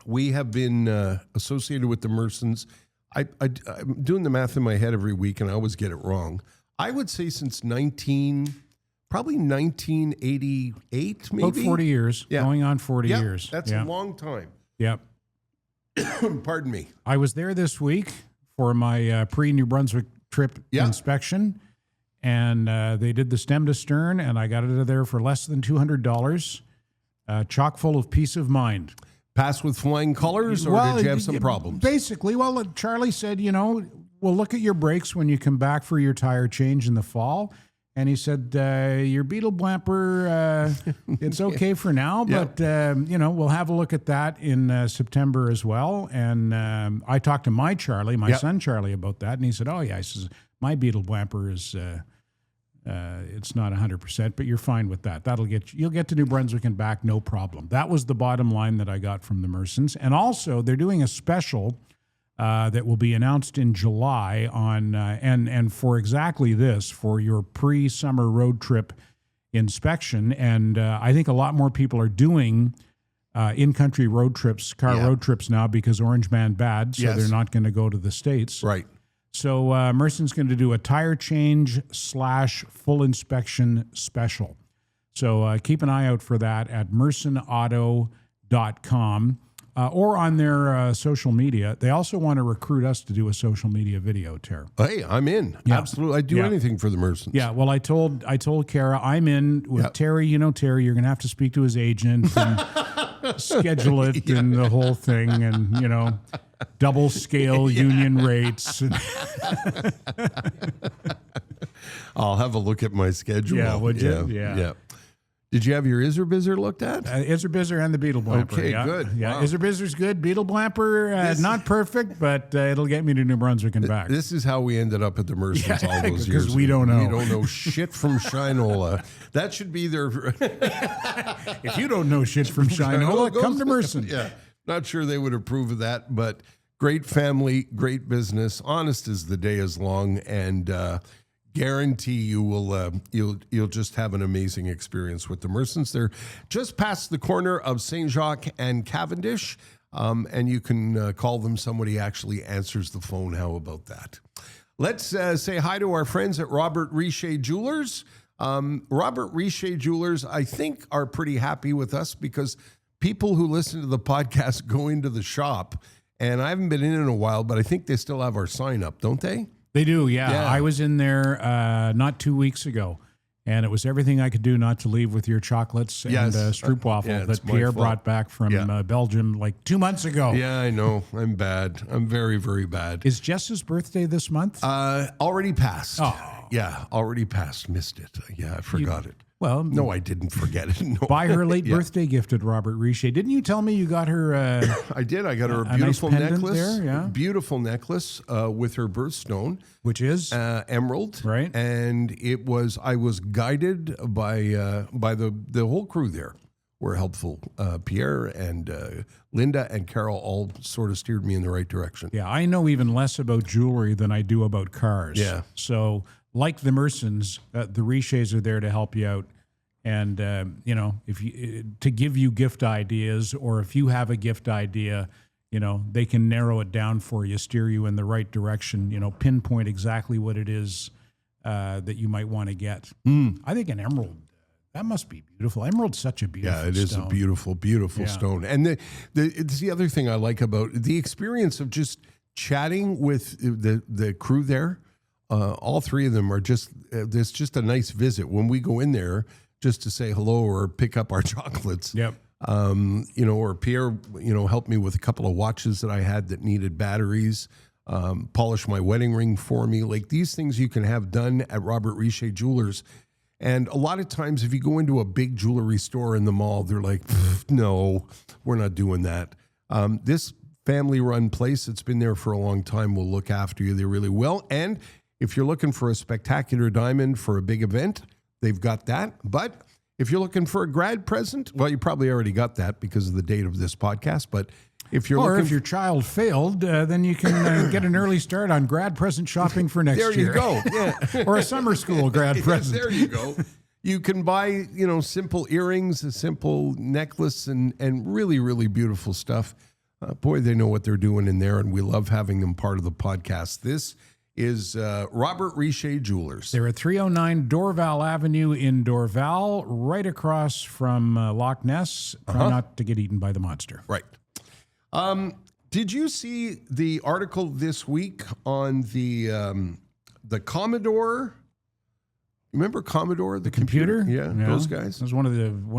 we have been associated with the Mersons. I'm doing the math in my head every week, and I always get it wrong. I would say since probably 1988, maybe. About 40 years. Yeah. Going on 40 years. That's a long time. Yep. Pardon me. I was there this week for my pre-New Brunswick trip inspection, and they did the stem to stern, and I got it out of there for less than $200, chock full of peace of mind. Pass with flying colors, or did you have some problems? Basically, well, Charlie said, you know, we'll look at your brakes when you come back for your tire change in the fall. And he said, your beetle blamper, it's okay for now, but, you know, we'll have a look at that in September as well. And I talked to my son Charlie, about that. And he said, he says, my beetle blamper is, it's not 100%, but you're fine with that. You'll get to New Brunswick and back, no problem. That was the bottom line that I got from the Mersons. And also, they're doing a special that will be announced in July on and for exactly this, for your pre-summer road trip inspection. And I think a lot more people are doing in-country road trips, road trips now because Orange Man bad, so they're not going to go to the States. Right. So Merson's going to do a tire change / full inspection special. So keep an eye out for that at mersonauto.com. Or on their social media. They also want to recruit us to do a social media video, Tara. Hey, I'm in. Yeah. Absolutely. I'd do anything for the Mersons. Yeah, well, I told Kara I'm in with Terry. You know, Terry, you're going to have to speak to his agent and schedule it and the whole thing and, you know, double scale union rates. I'll have a look at my schedule. Yeah, would you? Yeah. Did you have your Izzer Bizzer looked at? Izzer Bizzer and the Beetle Blamper. Okay, good. Yeah, Wow. Izzer Bizzer's good. Beetle Blamper, not perfect, but it'll get me to New Brunswick and back. This is how we ended up at the Mersons all those years. Because we don't know. We don't know shit from Shinola. That should be their... If you don't know shit from Shinola, come to Merson. Yeah, not sure they would approve of that, but great family, great business, honest as the day is long, and... guarantee you will you'll just have an amazing experience with the Mersons. They're just past the corner of St. Jacques and Cavendish, and you can call them. Somebody actually answers the phone. How about that? Let's say hi to our friends at Robert Richer Jewelers. Robert Richer Jewelers, I think, are pretty happy with us because people who listen to the podcast go into the shop, and I haven't been in a while, but I think they still have our sign up, don't they? They do, yeah. I was in there not 2 weeks ago, and it was everything I could do not to leave with your chocolates and stroopwafel that Pierre brought back from Belgium like 2 months ago. Yeah, I know. I'm bad. I'm very, very bad. Is Jess's birthday this month? Already passed. Oh. Yeah, already passed. Missed it. Yeah, I forgot it. Well, no, I didn't forget it. No. Buy her late birthday gift at Robert Richer. Didn't you tell me you got her? I did. I got her a beautiful nice necklace. there, yeah. Beautiful necklace with her birthstone, which is emerald, right? And it was. I was guided by the whole crew there. Were helpful. Pierre and Linda and Carol all sort of steered me in the right direction. Yeah, I know even less about jewelry than I do about cars. Yeah. So, like the Mersons, the Richets are there to help you out, and if you to give you gift ideas, or if you have a gift idea, they can narrow it down for you, steer you in the right direction. Pinpoint exactly what it is that you might want to get. I think an emerald. That must be beautiful. Emerald's such a beautiful stone. Yeah, it is a beautiful, beautiful stone. And it's the other thing I like about the experience of just chatting with the crew there. All three of them are just, there's just a nice visit when we go in there just to say hello or pick up our chocolates. Yep. Or Pierre, helped me with a couple of watches that I had that needed batteries, polish my wedding ring for me. Like these things you can have done at Robert Richer Jewelers. And a lot of times if you go into a big jewelry store in the mall, they're like, no, we're not doing that. This family-run place that's been there for a long time will look after you. They really will. And if you're looking for a spectacular diamond for a big event, they've got that. But if you're looking for a grad present, well, you probably already got that because of the date of this podcast. But if you're if your child failed, then you can get an early start on grad present shopping for next year. There you go. Yeah. Or a summer school grad present. There you go. You can buy, simple earrings, a simple necklace, and really, really beautiful stuff. Boy, they know what they're doing in there, and we love having them part of the podcast. This is Robert Richer Jewelers. They're at 309 Dorval Avenue in Dorval, right across from Loch Ness. Try not to get eaten by the monster. Right. Did you see the article this week on the Commodore? Remember Commodore, the computer? Yeah, those guys. That was one of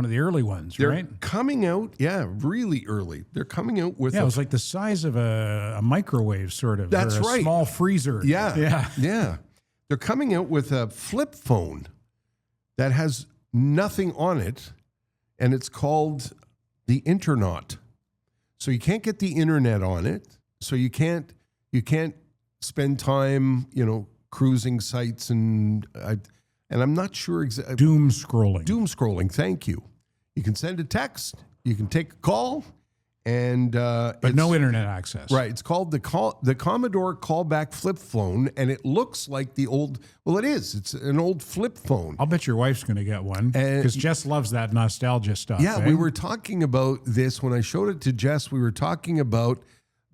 the early ones, They're right? coming out, really early. They're coming out with it was like the size of a microwave, sort of. That's right. A small freezer. Yeah. They're coming out with a flip phone that has nothing on it, and it's called the Internet. So you can't get the internet on it. So you can't spend time, cruising sites and I'm not sure exactly. Doom scrolling. Doom scrolling. Thank you. You can send a text. You can take a call, and but no internet access. Right. It's called the Commodore Callback Flip Phone, and it looks like the old. Well, it is. It's an old flip phone. I'll bet your wife's going to get one because Jess loves that nostalgia stuff. Yeah, we were talking about this when I showed it to Jess. We were talking about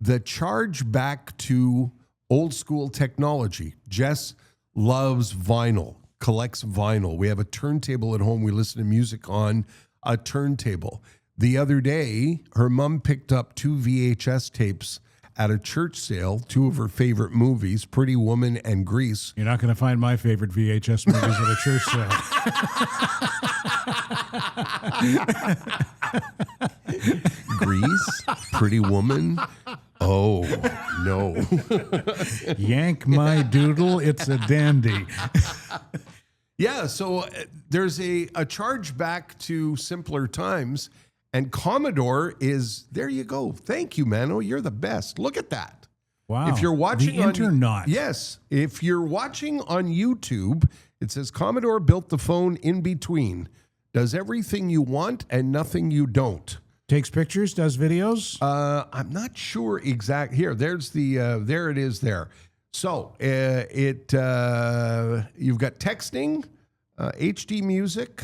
the charge back to old school technology. Jess loves vinyl. Collects vinyl. We have a turntable at home. We listen to music on a turntable. The other day, her mom picked up 2 VHS tapes at a church sale, 2 of her favorite movies, Pretty Woman and Grease. You're not going to find my favorite VHS movies at a church sale. Grease, Pretty Woman. Oh, no. Yank my doodle, it's a dandy. Yeah, so there's a charge back to simpler times, and Commodore is, there you go. Thank you, Mano. You're the best. Look at that. Wow. If you're watching the Internet. Yes. If you're watching on YouTube, it says Commodore built the phone in between. Does everything you want and nothing you don't. Takes pictures, does videos? I'm not sure exact. Here, there's the, there it is there. So you've got texting, HD music,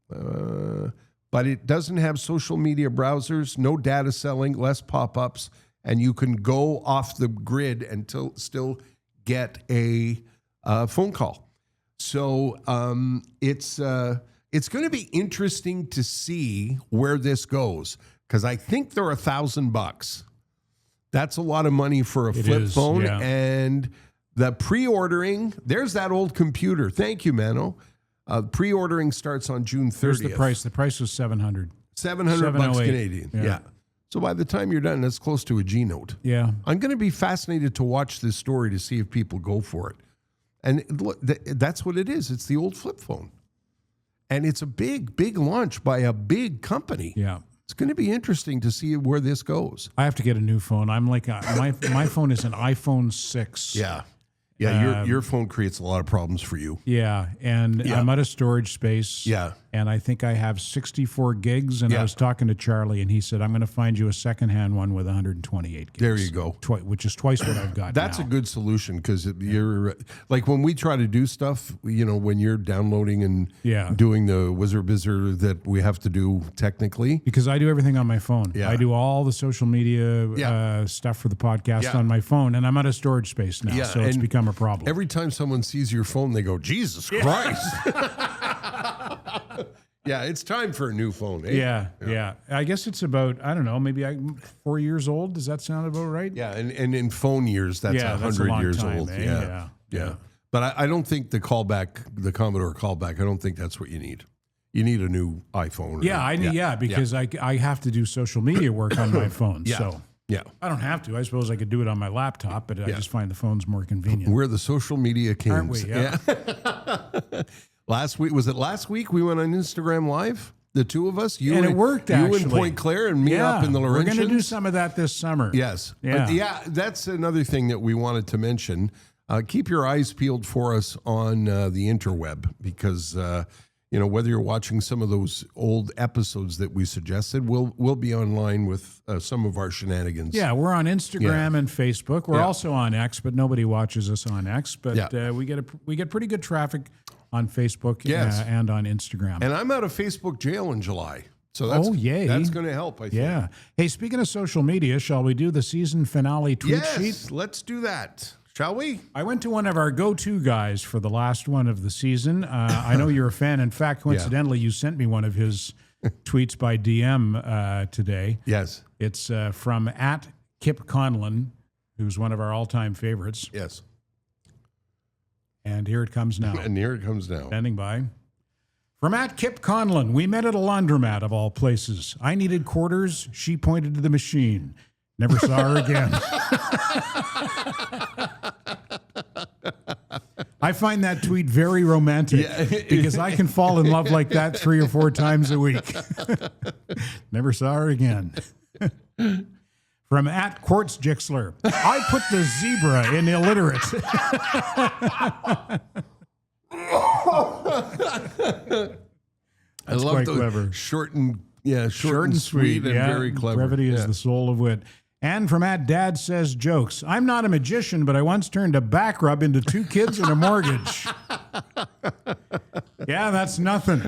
but it doesn't have social media browsers, no data selling, less pop-ups, and you can go off the grid and still get a phone call. So it's going to be interesting to see where this goes, because I think they're $1,000. That's a lot of money for a flip phone. Yeah. And the pre-ordering, there's that old computer. Thank you, Mano. Pre-ordering starts on June 30th. Here's the price. The price was $700. $700 Canadian. Yeah. So by the time you're done, that's close to a G Note. Yeah. I'm going to be fascinated to watch this story to see if people go for it. And look, that's what it is. It's the old flip phone. And it's a big, big launch by a big company. Yeah. It's going to be interesting to see where this goes. I have to get a new phone. I'm like, my phone is an iPhone 6. Yeah. Yeah, your phone creates a lot of problems for you. Yeah, and I'm out of storage space. Yeah. And I think I have 64 gigs. And I was talking to Charlie, and he said, I'm going to find you a secondhand one with 128 gigs. There you go. Which is twice what I've got That's now. a good solution, because you're like, when we try to do stuff, when you're downloading and doing the whizzer-bizzer that we have to do technically. Because I do everything on my phone. Yeah. I do all the social media stuff for the podcast on my phone, and I'm out of storage space now, so it's become a problem. Every time someone sees your phone, they go, Jesus Christ. Yeah, it's time for a new phone. Eh? Yeah. I guess it's about, I don't know, maybe 4 years old. Does that sound about right? Yeah, and in phone years, that's 100 years old. Eh? Yeah. But I don't think the Commodore callback, I don't think that's what you need. You need a new iPhone. Because I have to do social media work on my phone. So yeah. I don't have to. I suppose I could do it on my laptop, but I just find the phone's more convenient. We're the social media kings. Aren't we? Yeah. Last week we went on Instagram Live, the two of us. And it worked, actually. You in Point Claire and me up in the Laurentians. We're going to do some of that this summer. Yes. That's another thing that we wanted to mention. Keep your eyes peeled for us on the interweb, because whether you're watching some of those old episodes that we suggested, we'll be online with some of our shenanigans. Yeah, we're on Instagram and Facebook. We're also on X, but nobody watches us on X. But we get pretty good traffic on Facebook and on Instagram. And I'm out of Facebook jail in July. So that's going to help, I think. Yeah. Hey, speaking of social media, shall we do the season finale tweet sheet? Yes, let's do that. Shall we? I went to one of our go-to guys for the last one of the season. I know you're a fan. In fact, coincidentally, you sent me one of his tweets by DM today. Yes. It's from @Kip Conlon, who's one of our all-time favorites. Yes. And here it comes now. Standing by. From @Kip Conlon, we met at a laundromat of all places. I needed quarters. She pointed to the machine. Never saw her again. I find that tweet very romantic because I can fall in love like that 3 or 4 times a week. Never saw her again. From @QuartzJixler, I put the zebra in illiterate. I love quite those clever. Short and sweet and very clever. Brevity is the soul of wit. And from @Dad Says Jokes, I'm not a magician, but I once turned a back rub into 2 kids and a mortgage. Yeah, that's nothing.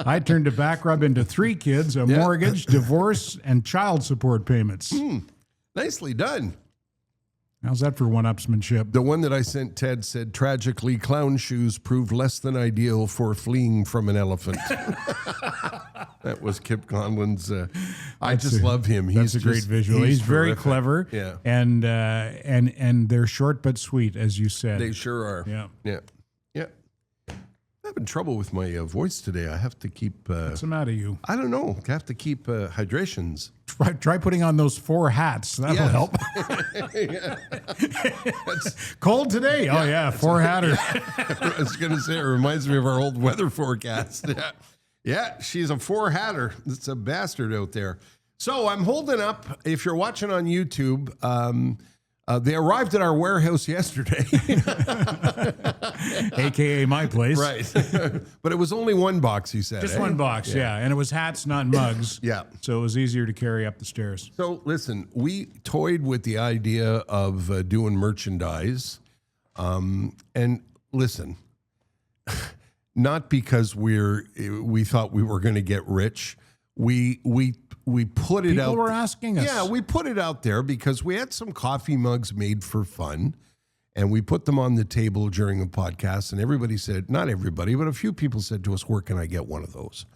I turned a back rub into 3 kids, a mortgage, divorce, and child support payments. Nicely done. How's that for one-upsmanship? The one that I sent Ted said, tragically, clown shoes proved less than ideal for fleeing from an elephant. That was Kip Conlon's. I just love him. That's a great visual. He's very terrific. clever. Yeah. And they're short but sweet, as you said. They sure are. Yeah. I'm having trouble with my voice today. I have to keep... What's the matter, you? I don't know. I have to keep hydrations. Try putting on those 4 hats. That'll help. Cold today. Oh, yeah, 4-hatter. I was going to say, it reminds me of our old weather forecast. Yeah, she's a 4-hatter. It's a bastard out there. So I'm holding up, if you're watching on YouTube, they arrived at our warehouse yesterday. AKA my place. Right. But it was only 1 box, he said. Just 1 box, yeah. And it was hats, not mugs. Yeah. So it was easier to carry up the stairs. So listen, we toyed with the idea of doing merchandise. And listen, not because we thought we were going to get rich. We put it out. People were asking us. Yeah, we put it out there because we had some coffee mugs made for fun. And we put them on the table during a podcast, and everybody said, not everybody, but a few people said to us, where can I get one of those?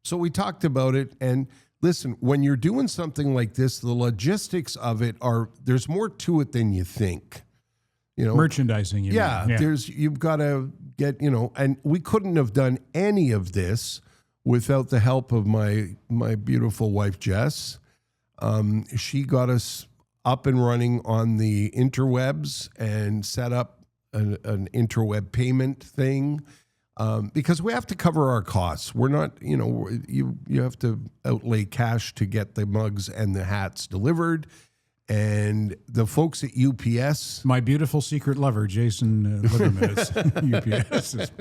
So we talked about it, and listen, when you're doing something like this, the logistics of it there's more to it than you think. You know, merchandising. You've got to get, and we couldn't have done any of this without the help of my beautiful wife, Jess. She got us up and running on the interwebs and set up an interweb payment thing because we have to cover our costs. We're not, you have to outlay cash to get the mugs and the hats delivered. And the folks at UPS... My beautiful secret lover, Jason Liverman, UPS,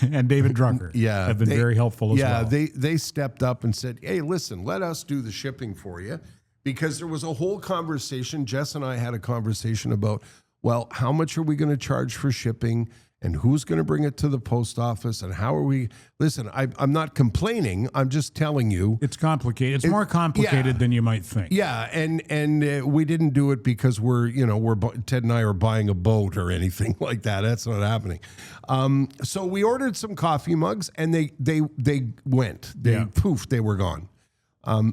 and David Drucker have been very helpful as well. Yeah, they stepped up and said, hey, listen, let us do the shipping for you. Because there was a whole conversation, Jess and I had a conversation about, well, how much are we going to charge for shipping and who's going to bring it to the post office and how are we... Listen, I'm not complaining. I'm just telling you. It's complicated. It's more complicated than you might think. Yeah, and we didn't do it because Ted and I are buying a boat or anything like that. That's not happening. So we ordered some coffee mugs and they went. They were gone.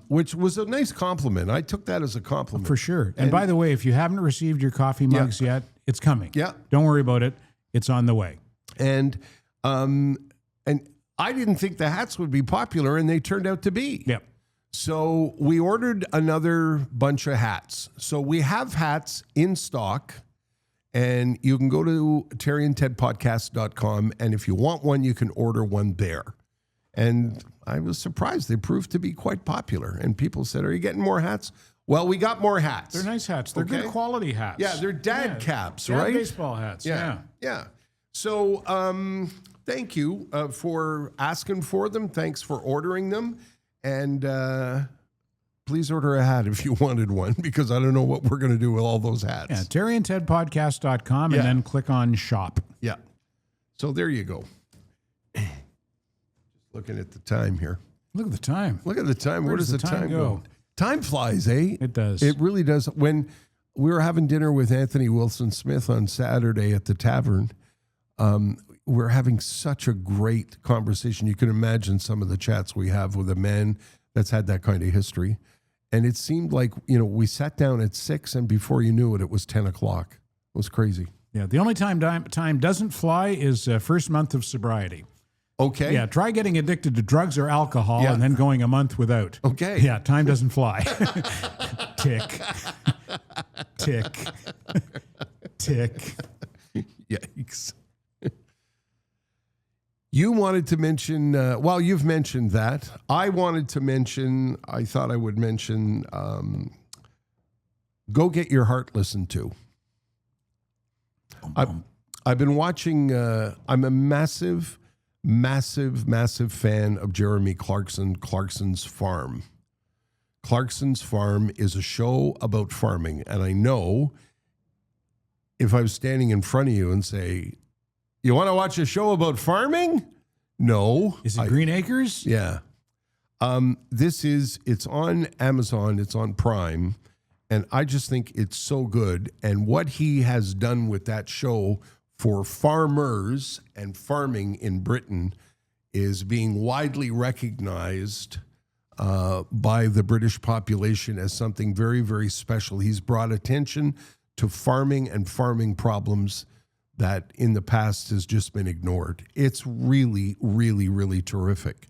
Which was a nice compliment. I took that as a compliment. For sure. And by the way, if you haven't received your coffee mugs yet, it's coming. Yeah. Don't worry about it. It's on the way. And I didn't think the hats would be popular, and they turned out to be. Yep. So we ordered another bunch of hats. So we have hats in stock, and you can go to terryandtedpodcast.com, and if you want one, you can order one there. And I was surprised. They proved to be quite popular. And people said, are you getting more hats? Well, we got more hats. They're nice hats. They're good quality hats. Yeah, they're dad caps, dad right? Baseball hats. Yeah. So thank you for asking for them. Thanks for ordering them. And please order a hat if you wanted one, because I don't know what we're going to do with all those hats. Yeah, terryandtedpodcast.com and then click on shop. Yeah. So there you go. Looking at the time here. Look at the time. Look at the time. Where does the time go? Time flies, eh? It does. It really does. When we were having dinner with Anthony Wilson Smith on Saturday at the tavern, we're having such a great conversation. You can imagine some of the chats we have with a man that's had that kind of history. And it seemed like, we sat down at 6 and before you knew it, it was 10 o'clock. It was crazy. Yeah. The only time doesn't fly is first month of sobriety. Okay. Yeah, try getting addicted to drugs or alcohol and then going a month without. Okay. Yeah, time doesn't fly. Tick. Tick. Tick. Yikes. You wanted to mention, you've mentioned that. I thought I would mention, go get your heart listened to. I've been watching, I'm a massive fan of Jeremy Clarkson's Farm. Clarkson's Farm is a show about farming. And I know if I was standing in front of you and say, you want to watch a show about farming? No. Is it Green Acres? Yeah. It's on Amazon. It's on Prime. And I just think it's so good. And what he has done with that show for farmers and farming in Britain is being widely recognized by the British population as something very, very special. He's brought attention to farming and farming problems that in the past has just been ignored. It's really, really, really terrific.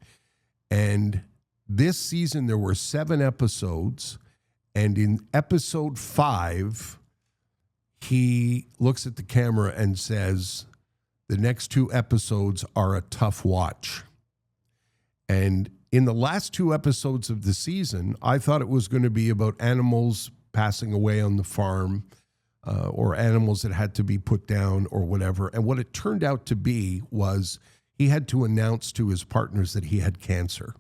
And this season there were 7 episodes, and in episode 5, he looks at the camera and says, the next 2 episodes are a tough watch. And in the last 2 episodes of the season, I thought it was going to be about animals passing away on the farm or animals that had to be put down or whatever. And what it turned out to be was he had to announce to his partners that he had cancer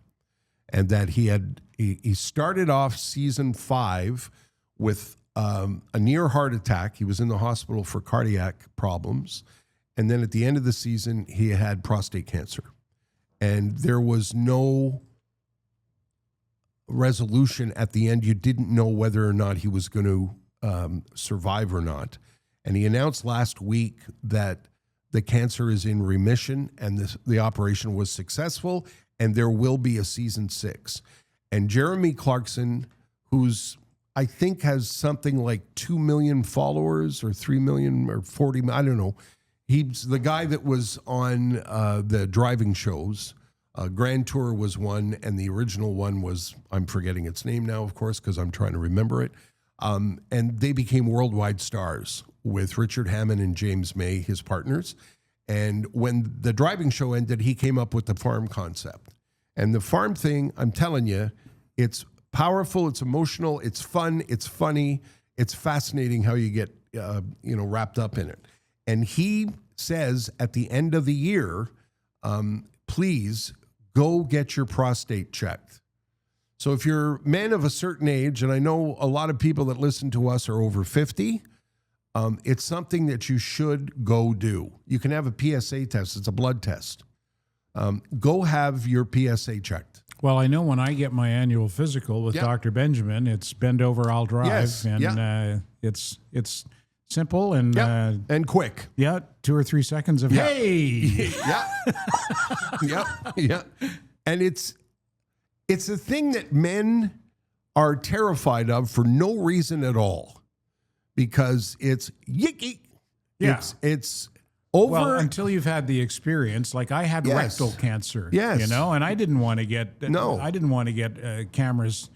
and that he started off season 5 with a near heart attack. He was in the hospital for cardiac problems. And then at the end of the season, he had prostate cancer. And there was no resolution at the end. You didn't know whether or not he was going to survive or not. And he announced last week that the cancer is in remission and the operation was successful, and there will be a season 6. And Jeremy Clarkson, who's I think has something like 2 million followers or 3 million or 40, I don't know. He's the guy that was on the driving shows. Grand Tour was one, and the original one was, I'm forgetting its name now, of course, because I'm trying to remember it. And they became worldwide stars with Richard Hammond and James May, his partners. And when the driving show ended, he came up with the farm concept. And the farm thing, I'm telling you, it's powerful, it's emotional, it's fun, it's funny, it's fascinating how you get wrapped up in it. And he says at the end of the year, please go get your prostate checked. So if you're men of a certain age, and I know a lot of people that listen to us are over 50, it's something that you should go do. You can have a PSA test. It's a blood test. Go have your PSA checked. Well, I know when I get my annual physical with Dr. Benjamin, it's bend over, I'll drive. Yes. And it's simple and quick. Yeah, 2 or 3 seconds of, hey! Yeah. And it's a thing that men are terrified of for no reason at all, because it's yicky. Yeah. It's over. Well, until you've had the experience, like I had rectal cancer, Yes. and I didn't want to get cameras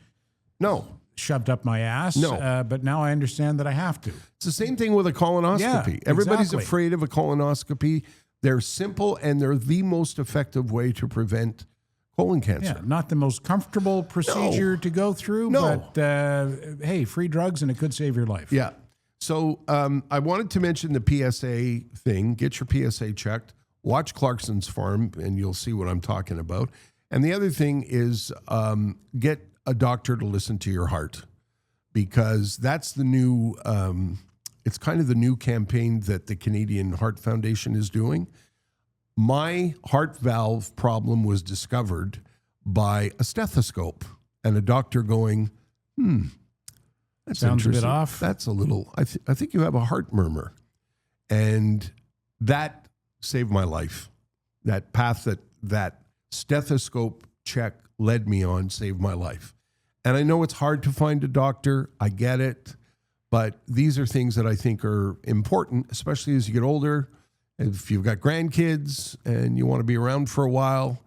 shoved up my ass. But now I understand that I have to. It's the same thing with a colonoscopy. Yeah, Everybody's exactly. afraid of a colonoscopy. They're simple, and they're the most effective way to prevent colon cancer. Yeah, not the most comfortable procedure to go through, but hey, free drugs, and it could save your life. Yeah. So I wanted to mention the PSA thing. Get your PSA checked. Watch Clarkson's Farm, and you'll see what I'm talking about. And the other thing is get a doctor to listen to your heart, because that's the new, it's kind of the new campaign that the Canadian Heart Foundation is doing. My heart valve problem was discovered by a stethoscope and a doctor going, that sounds a bit off. That's a little, I think you have a heart murmur. And that saved my life. That path that stethoscope check led me on saved my life. And I know it's hard to find a doctor. I get it. But these are things that I think are important, especially as you get older. If you've got grandkids and you want to be around for a while,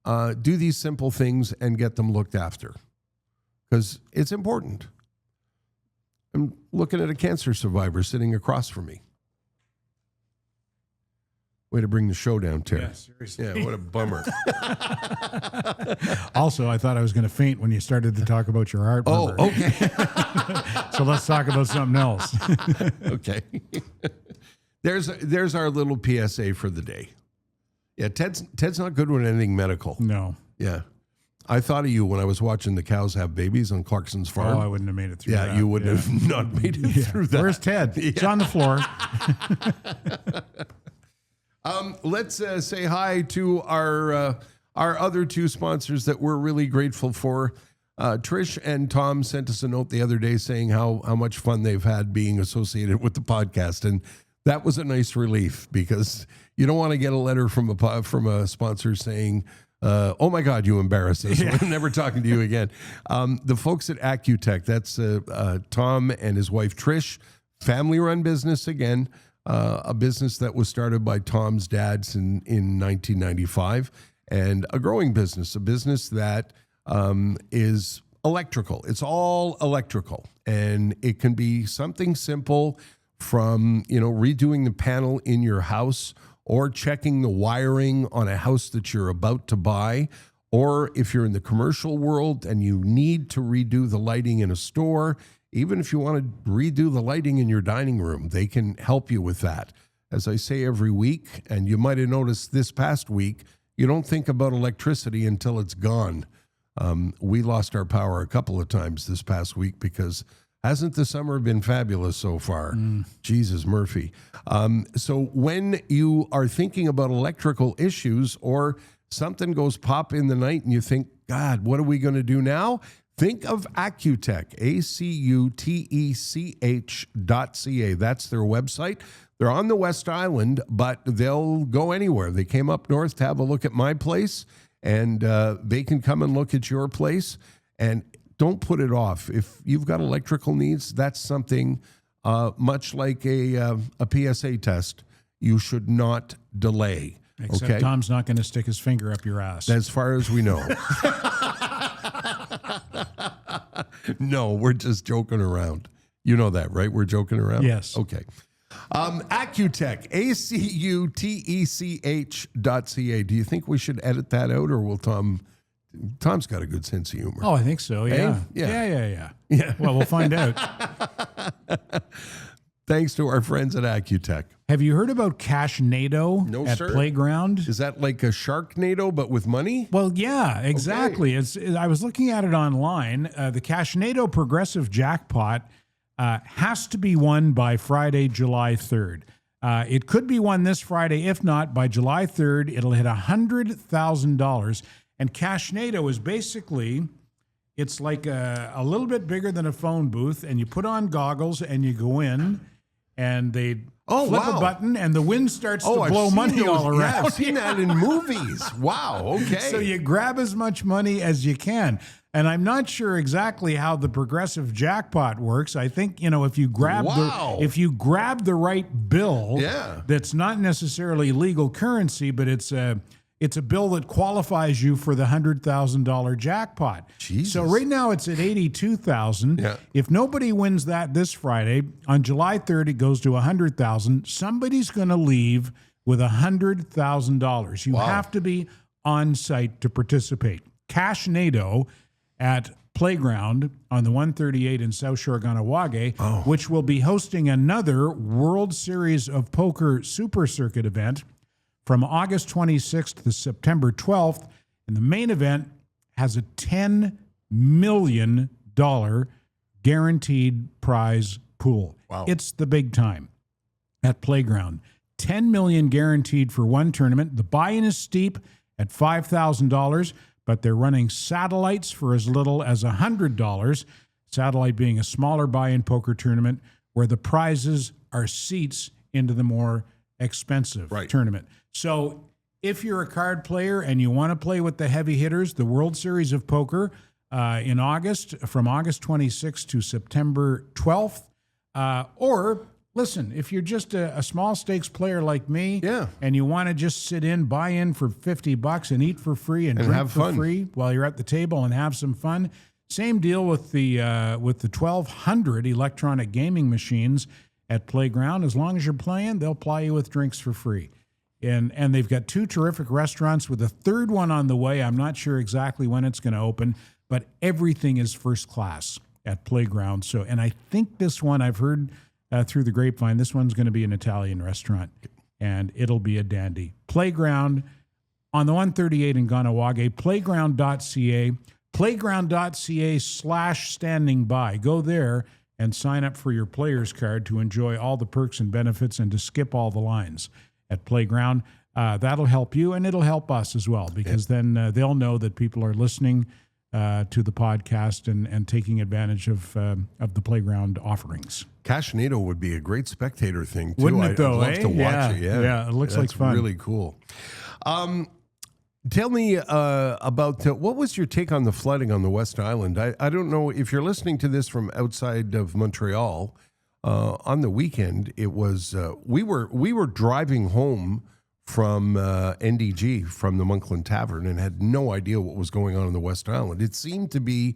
do these simple things and get them looked after, because it's important. I'm looking at a cancer survivor sitting across from me. Way to bring the show down, Terry. Yeah, seriously. Yeah, what a bummer. Also, I thought I was going to faint when you started to talk about your heart. Oh, okay. So let's talk about something else. Okay. There's our little PSA for the day. Yeah, Ted's not good with anything medical. No. Yeah. I thought of you when I was watching the cows have babies on Clarkson's Farm. Oh, I wouldn't have made it through that. Yeah, you would have not made it through that. Where's Ted? It's on the floor. Let's say hi to our other two sponsors that we're really grateful for. Trish and Tom sent us a note the other day saying how much fun they've had being associated with the podcast, and that was a nice relief, because you don't want to get a letter from a sponsor saying, oh my God, you embarrassed us. We're never talking to you again. The folks at Accutech, that's Tom and his wife Trish, family-run business again, a business that was started by Tom's dad in 1995, and a growing business, a business that is electrical. It's all electrical, and it can be something simple from, redoing the panel in your house, or checking the wiring on a house that you're about to buy, or if you're in the commercial world and you need to redo the lighting in a store, even if you want to redo the lighting in your dining room, they can help you with that. As I say every week, and you might have noticed this past week, you don't think about electricity until it's gone. We lost our power a couple of times this past week, because hasn't the summer been fabulous so far? Jesus, Murphy. So when you are thinking about electrical issues, or something goes pop in the night and you think, God, what are we going to do now? Think of Accutech, ACUTECH.ca. That's their website. They're on the West Island, but they'll go anywhere. They came up north to have a look at my place, and they can come and look at your place. And don't put it off. If you've got electrical needs, that's something much like a PSA test. You should not delay. Except Tom's not going to stick his finger up your ass. As far as we know. No, we're just joking around. You know that, right? We're joking around? Yes. Okay. Accutech, ACUTECH.ca. Do you think we should edit that out, or will Tom's got a good sense of humor? Oh, I think so, yeah. Yeah. Well, we'll find out. Thanks to our friends at Accutech. Have you heard about Cashnado at sir. Playground? Is that like a Sharknado, but with money? Well, yeah, exactly. Okay. I was looking at it online. The Cashnado Progressive Jackpot has to be won by Friday, July 3rd. It could be won this Friday. If not, by July 3rd, it'll hit $100,000. And Cashnado is basically, it's like a little bit bigger than a phone booth, and you put on goggles and you go in, and they flip a button, and the wind starts to blow money all around. Yeah, I've seen that in movies. Wow, okay. So you grab as much money as you can. And I'm not sure exactly how the progressive jackpot works. I think, if you grab the right bill, that's not necessarily legal currency, but it's a bill that qualifies you for the $100,000 jackpot. Jesus. So right now it's at $82,000. Yeah. If nobody wins that this Friday, on July 3rd it goes to $100,000. Somebody's going to leave with $100,000. You have to be on site to participate. Cashnado at Playground on the 138 in South Shore, Ganawage, which will be hosting another World Series of Poker Super Circuit event from August 26th to September 12th. And the main event has a $10 million guaranteed prize pool. Wow. It's the big time at Playground. $10 million guaranteed for one tournament. The buy-in is steep at $5,000, but they're running satellites for as little as $100. Satellite being a smaller buy-in poker tournament where the prizes are seats into the more expensive tournament. So if you're a card player and you want to play with the heavy hitters, the World Series of Poker in August, from August 26th to September 12th, or listen, if you're just a small stakes player like me, and you want to just sit in, buy in for $50 and eat for free and drink for free while you're at the table and have some fun. Same deal with the 1,200 electronic gaming machines at Playground. As long as you're playing, they'll ply you with drinks for free. And they've got two terrific restaurants with a third one on the way. I'm not sure exactly when it's going to open, but everything is first class at Playground. So, and I think this one, I've heard through the grapevine, this one's going to be an Italian restaurant, and it'll be a dandy. Playground on the 138 in Ganawage, playground.ca, playground.ca/standing by. Go there and sign up for your player's card to enjoy all the perks and benefits and to skip all the lines at Playground. That'll help you, and it'll help us as well, because then they'll know that people are listening to the podcast and taking advantage of the Playground offerings. Cashnado would be a great spectator thing, too. Wouldn't it, though? I'd love to watch it. Yeah, it looks like fun. Really cool. Tell me about what was your take on the flooding on the West Island? I don't know if you're listening to this from outside of Montreal. On the weekend, it was we were driving home from NDG, from the Monkland Tavern, and had no idea what was going on the West Island. It seemed to be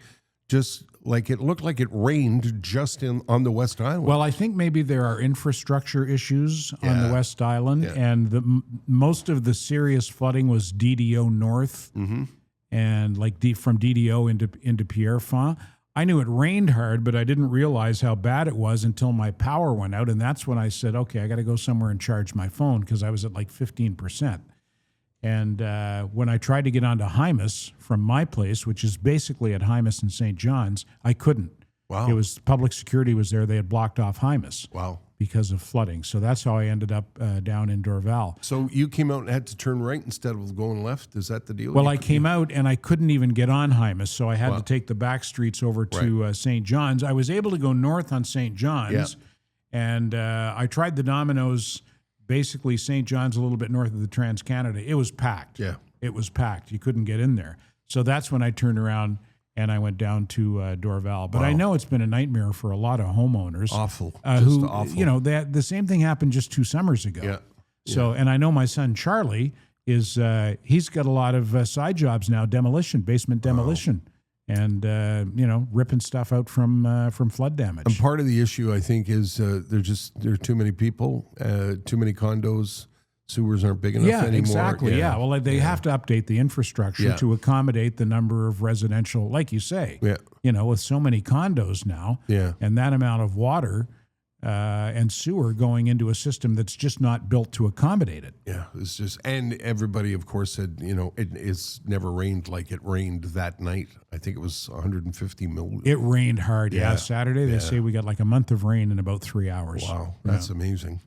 just like, it looked like it rained just on the West Island. Well, I think maybe there are infrastructure issues on the West Island, and most of the serious flooding was DDO North, and from DDO into Pierrefonds. I knew it rained hard, but I didn't realize how bad it was until my power went out, and that's when I said, okay, I got to go somewhere and charge my phone, because I was at like 15%. And when I tried to get onto Hymas from my place, which is basically at Hymas and St. John's, I couldn't. Wow. It was public security was there. They had blocked off Hymas. Wow. Because of flooding. So that's how I ended up down in Dorval. So you came out and had to turn right instead of going left? Is that the deal? Well, I came out and I couldn't even get on Hymas, so I had Wow. to take the back streets over to St. John's. I was able to go north on St. John's, and I tried the Domino's, basically St. John's a little bit north of the Trans-Canada. It was packed. Yeah. It was packed. You couldn't get in there. So that's when I turned around and I went down to Dorval. But I know it's been a nightmare for a lot of homeowners. Awful. Who, awful. you know, the same thing happened just 2 summers ago. Yeah. So, and I know my son Charlie is, he's got a lot of side jobs now, basement demolition. And, you know, ripping stuff out from flood damage. And part of the issue, I think, is there are too many people, too many condos. Sewers aren't big enough anymore. Exactly. Yeah. Well, they have to update the infrastructure to accommodate the number of residential, like you say. Yeah. You know, with so many condos now, and that amount of water and sewer going into a system that's just not built to accommodate it. Yeah, it's just, and everybody, of course, said, you know, it's never rained like it rained that night. I think it was 150 millimeters. It rained hard. Yeah. Saturday, they say we got like a month of rain in about 3 hours. Wow, that's amazing.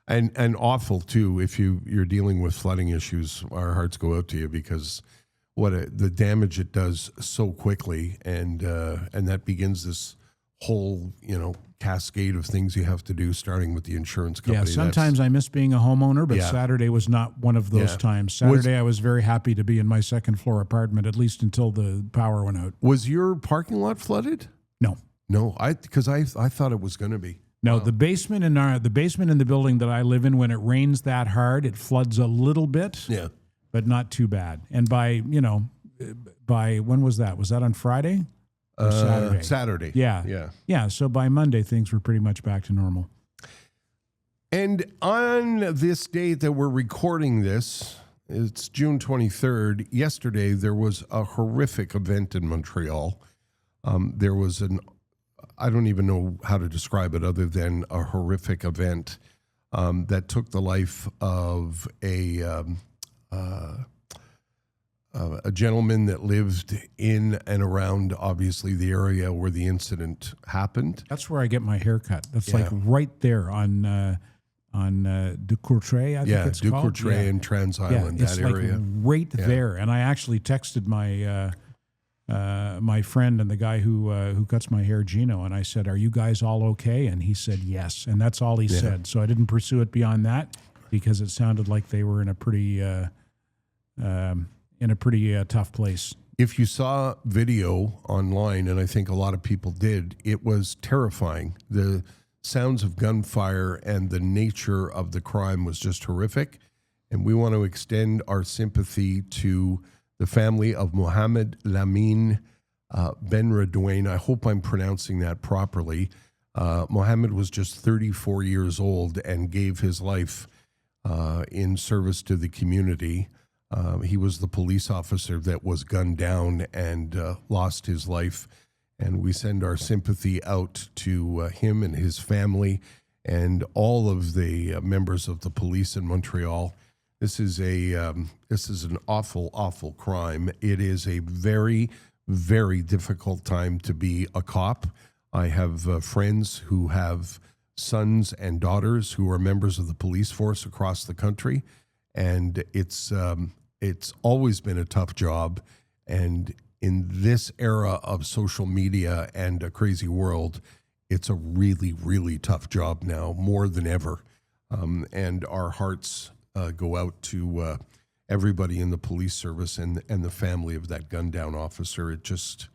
And awful too. If you're dealing with flooding issues, our hearts go out to you, because the damage it does so quickly, and that begins this whole, you know, cascade of things you have to do, starting with the insurance company. Yeah, sometimes I miss being a homeowner, but Saturday was not one of those times. Saturday, I was very happy to be in my second floor apartment, at least until the power went out. Was your parking lot flooded? No, because I thought it was going to be. No, the basement in the building that I live in, when it rains that hard, it floods a little bit. Yeah, but not too bad. And by when was that? Was that on Friday or Saturday? Saturday. Yeah. So by Monday, things were pretty much back to normal. And on this date that we're recording this, it's June 23rd. Yesterday, there was a horrific event in Montreal. There was I don't even know how to describe it other than a horrific event that took the life of a gentleman that lived in and around, obviously, the area where the incident happened. That's where I get my hair cut. That's like right there on De Courtrai, I think it's De called. Courtrai and Trans Island, that area. Like right there. And I actually texted my friend and the guy who cuts my hair, Gino, and I said, "Are you guys all okay?" And he said, "Yes." And that's all he said. So I didn't pursue it beyond that, because it sounded like they were in a pretty tough place. If you saw video online, and I think a lot of people did, it was terrifying. The sounds of gunfire and the nature of the crime was just horrific. And we want to extend our sympathy to the family of Mohammed Lamine Ben Redouane. I hope I'm pronouncing that properly. Mohammed was just 34 years old and gave his life in service to the community. He was the police officer that was gunned down and lost his life. And we send our sympathy out to him and his family and all of the members of the police in Montreal. This is an awful, awful crime. It is a very, very difficult time to be a cop. I have friends who have sons and daughters who are members of the police force across the country, and it's always been a tough job. And in this era of social media and a crazy world, it's a really, really tough job now, more than ever. And our hearts go out to everybody in the police service and the family of that gunned down officer. It just,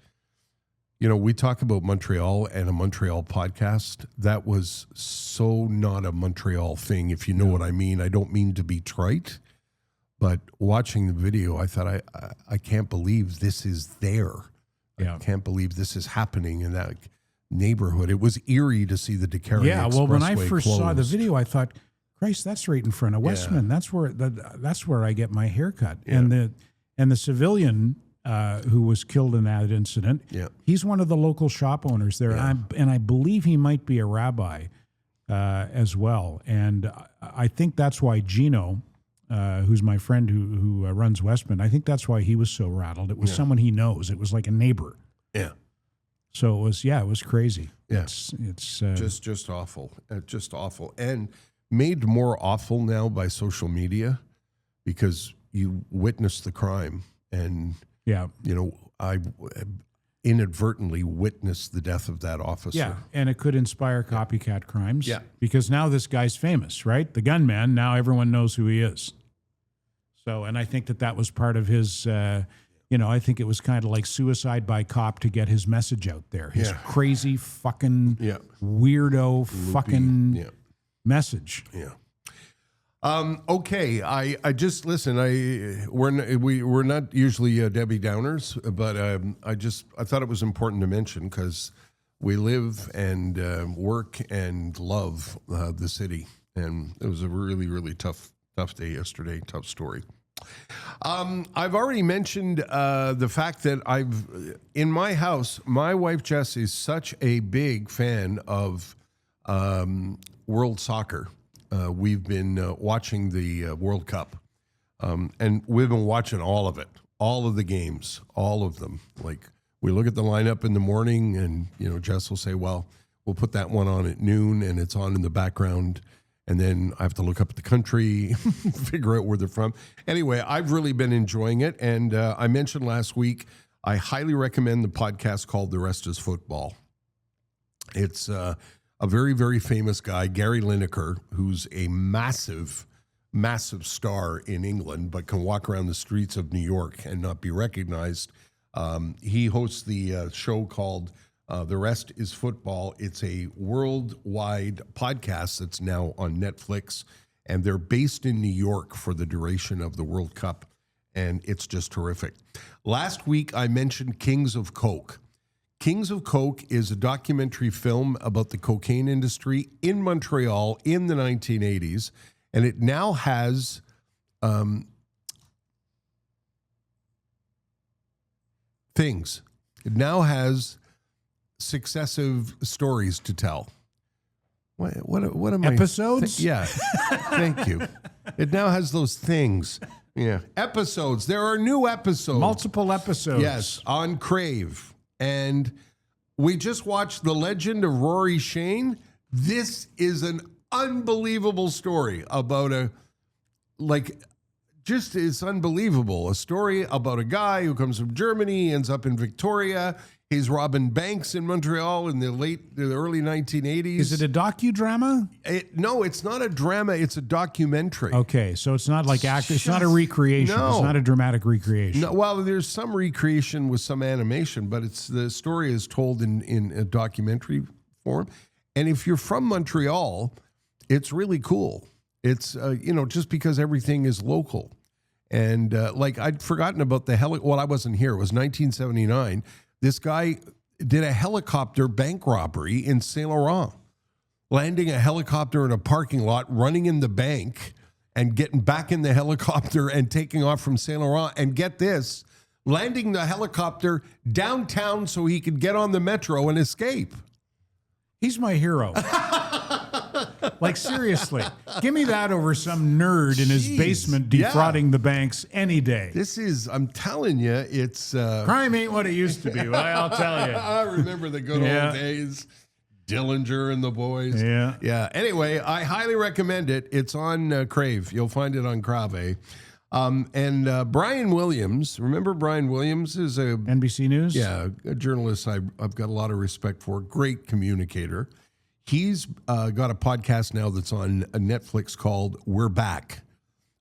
we talk about Montreal and a Montreal podcast. That was so not a Montreal thing, if you know what I mean. I don't mean to be trite, but watching the video, I thought, I can't believe this is there. Yeah. I can't believe this is happening in that neighborhood. It was eerie to see the DeCarry Expressway well, when I first closed. saw the video, I thought, Christ, that's right in front of Westman. That's where I get my hair cut. Yeah. And the civilian who was killed in that incident, he's one of the local shop owners there, and I believe he might be a rabbi as well. And I think that's why Gino, who's my friend who runs Westman, I think that's why he was so rattled. It was someone he knows. It was like a neighbor. Yeah. So it was crazy. Yeah. It's just awful, just awful, and made more awful now by social media because you witness the crime, and I inadvertently witnessed the death of that officer. Yeah, and it could inspire copycat crimes. Yeah. Because now this guy's famous, right? The gunman, now everyone knows who he is. So, and I think that was part of his, I think it was kind of like suicide by cop to get his message out there. His crazy fucking weirdo fucking message. Yeah. Okay, I just listen. We're not usually Debbie Downers, but I thought it was important to mention because we live and work and love the city, and it was a really, really tough day yesterday. Tough story. I've already mentioned the fact that in my house, my wife Jess is such a big fan of world soccer. We've been watching the World Cup, and we've been watching all of it, all of the games, all of them. Like we look at the lineup in the morning, and Jess will say, "Well, we'll put that one on at noon," and it's on in the background. And then I have to look up the country, figure out where they're from. Anyway, I've really been enjoying it, and I mentioned last week I highly recommend the podcast called "The Rest Is Football." It's a very, very famous guy, Gary Lineker, who's a massive, massive star in England, but can walk around the streets of New York and not be recognized. He hosts the show called The Rest Is Football. It's a worldwide podcast that's now on Netflix, and they're based in New York for the duration of the World Cup, and it's just terrific. Last week, I mentioned Kings of Coke. Kings of Coke is a documentary film about the cocaine industry in Montreal in the 1980s, and it now has things. It now has successive stories to tell. What am episodes? Yeah, thank you. It now has those things. Yeah, episodes. There are new episodes. Multiple episodes. Yes, on Crave. And we just watched The Legend of Rory Shayne. This is an unbelievable story about it's unbelievable. A story about a guy who comes from Germany, ends up in Victoria. He's robbing banks in Montreal in the early 1980s. Is it a docudrama? No, it's not a drama. It's a documentary. Okay, so it's not like it's not a recreation. No. It's not a dramatic recreation. No, well, there's some recreation with some animation, but the story is told in a documentary form. And if you're from Montreal, it's really cool. It's just because everything is local. And I'd forgotten about the well, I wasn't here. It was 1979. This guy did a helicopter bank robbery in Saint Laurent, landing a helicopter in a parking lot, running in the bank, and getting back in the helicopter and taking off from Saint Laurent. And get this, landing the helicopter downtown so he could get on the metro and escape. He's my hero. Like, seriously, give me that over some nerd in his basement defrauding the banks any day. I'm telling you, it's... crime ain't what it used to be, well, I'll tell you. I remember the good old days. Dillinger and the boys. Yeah. Yeah. Anyway, I highly recommend it. It's on Crave. You'll find it on Crave. And Brian Williams, remember Brian Williams is a... NBC News? Yeah, a journalist I've got a lot of respect for. Great communicator. He's got a podcast now that's on Netflix called We're Back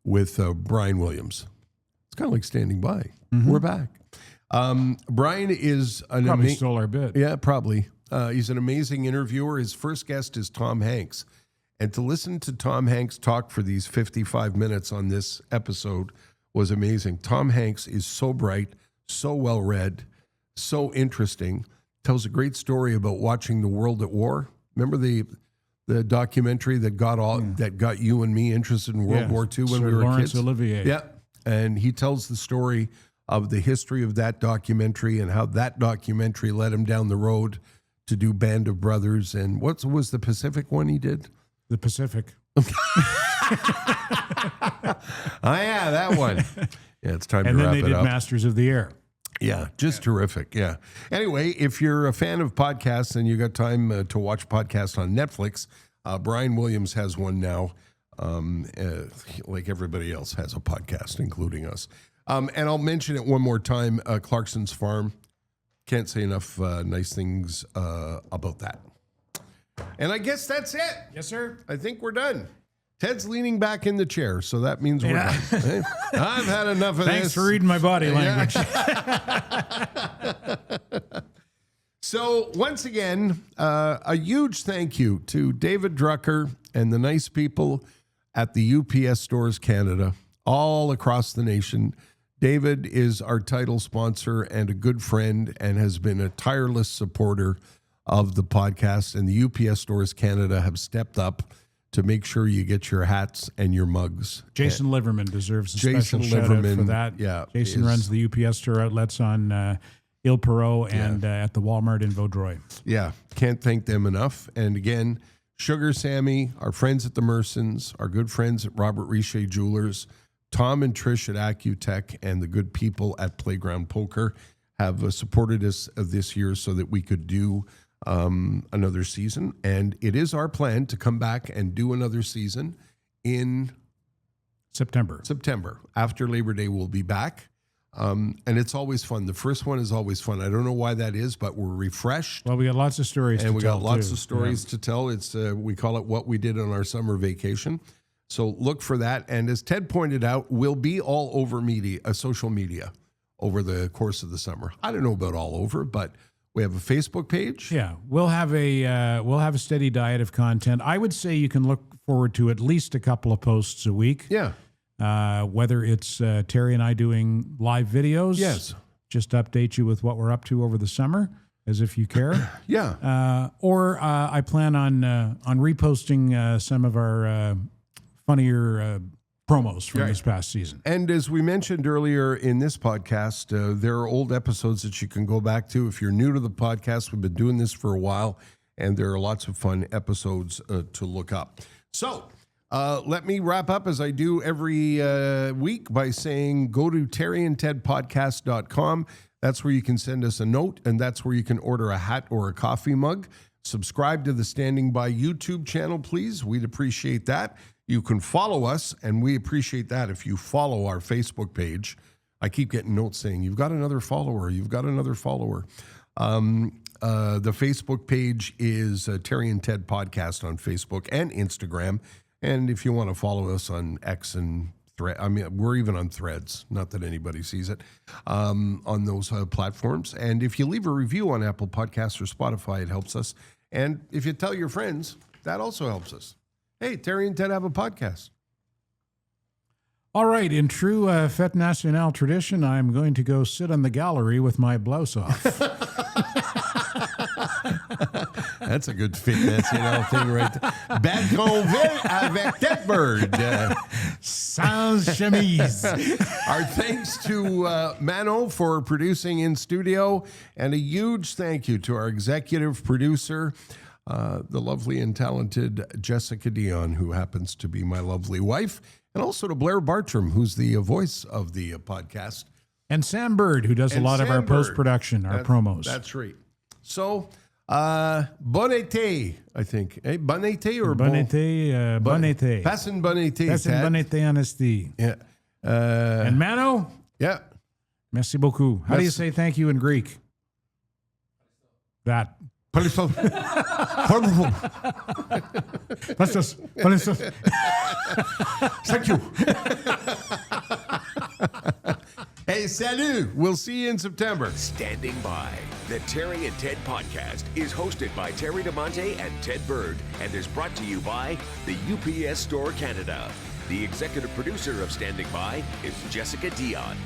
with Brian Williams. It's kind of like Standing By. Mm-hmm. We're back. Brian is... Probably stole our bit. Yeah, probably. He's an amazing interviewer. His first guest is Tom Hanks. And to listen to Tom Hanks talk for these 55 minutes on this episode was amazing. Tom Hanks is so bright, so well-read, so interesting. Tells a great story about watching The World at War. Remember the documentary that got you and me interested in World War II when we were Laurence kids? Olivier. Yeah. And he tells the story of the history of that documentary and how that documentary led him down the road to do Band of Brothers. And what was the Pacific one he did? The Pacific. Oh, yeah, that one. Yeah, it's time to wrap it up. And then they did Masters of the Air. Yeah, just terrific. Yeah. Anyway, if you're a fan of podcasts and you got time to watch podcasts on Netflix, Brian Williams has one now. Like everybody else has a podcast, including us. And I'll mention it one more time, Clarkson's Farm. Can't say enough nice things about that. And I guess that's it. Yes, sir. I think we're done. Ted's leaning back in the chair, so that means we're done. Hey, I've had enough of this. Thanks for reading my body language. So once again, a huge thank you to David Drucker and the nice people at the UPS Stores Canada all across the nation. David is our title sponsor and a good friend and has been a tireless supporter of the podcast. And the UPS Stores Canada have stepped up to make sure you get your hats and your mugs. Jason Liverman deserves a special shout out for that. Yeah, Jason runs the UPS store outlets on Ile Perrot and at the Walmart in Vaudreuil. Yeah, can't thank them enough. And again, Sugar Sammy, our friends at the Mersons, our good friends at Robert Richer Jewelers, Tom and Trish at AccuTech, and the good people at Playground Poker have supported us this year so that we could do another season. And it is our plan to come back and do another season in September. After Labor Day, we'll be back. And it's always fun. The first one is always fun. I don't know why that is, but we're refreshed. Well, we got lots of stories and to we tell. got lots too. of stories to tell. It's we call it What We Did on Our Summer Vacation. So look for that. And as Ted pointed out, we'll be all over social media over the course of the summer. I don't know about all over, but we have a Facebook page. Yeah, we'll have a steady diet of content. I would say you can look forward to at least a couple of posts a week. Yeah. Whether it's Terry and I doing live videos. Yes. Just update you with what we're up to over the summer, as if you care. Yeah. Or I plan on reposting some of our funnier promos from this past season. And as we mentioned earlier in this podcast, there are old episodes that you can go back to. If you're new to the podcast, we've been doing this for a while, and there are lots of fun episodes to look up. So let me wrap up as I do every week by saying go to terryandtedpodcast.com. That's where you can send us a note, and that's where you can order a hat or a coffee mug. Subscribe to the Standing By YouTube channel, please. We'd appreciate that. You can follow us, and we appreciate that if you follow our Facebook page. I keep getting notes saying, you've got another follower, you've got another follower. The Facebook page is Terry and Ted Podcast on Facebook and Instagram. And if you want to follow us on X and we're even on Threads, not that anybody sees it, on those platforms. And if you leave a review on Apple Podcasts or Spotify, it helps us. And if you tell your friends, that also helps us. Hey, Terry and Ted have a podcast. All right. In true Fête Nationale tradition, I'm going to go sit on the gallery with my blouse off. That's a good Fête Nationale thing right there. Bagonville avec Ted Bird. Sans chemise. Our thanks to Mano for producing in studio, and a huge thank you to our executive producer, the lovely and talented Jessica Dion, who happens to be my lovely wife, and also to Blair Bartram, who's the voice of the podcast. And Sam Bird, who does a lot of our post-production, our promos. That's right. So, Bon Été, I think. Hey, Bon Été or Bon Été? Bon Été. Passin' Bon Été, Passin' Bon Été en esti. Yeah. And Mano? Yeah. Merci beaucoup. How do you say thank you in Greek? That. Thank you. Hey, salut. We'll see you in September. Standing By. The Terry and Ted podcast is hosted by Terry DeMonte and Ted Bird and is brought to you by the UPS Store Canada. The executive producer of Standing By is Jessica Dion.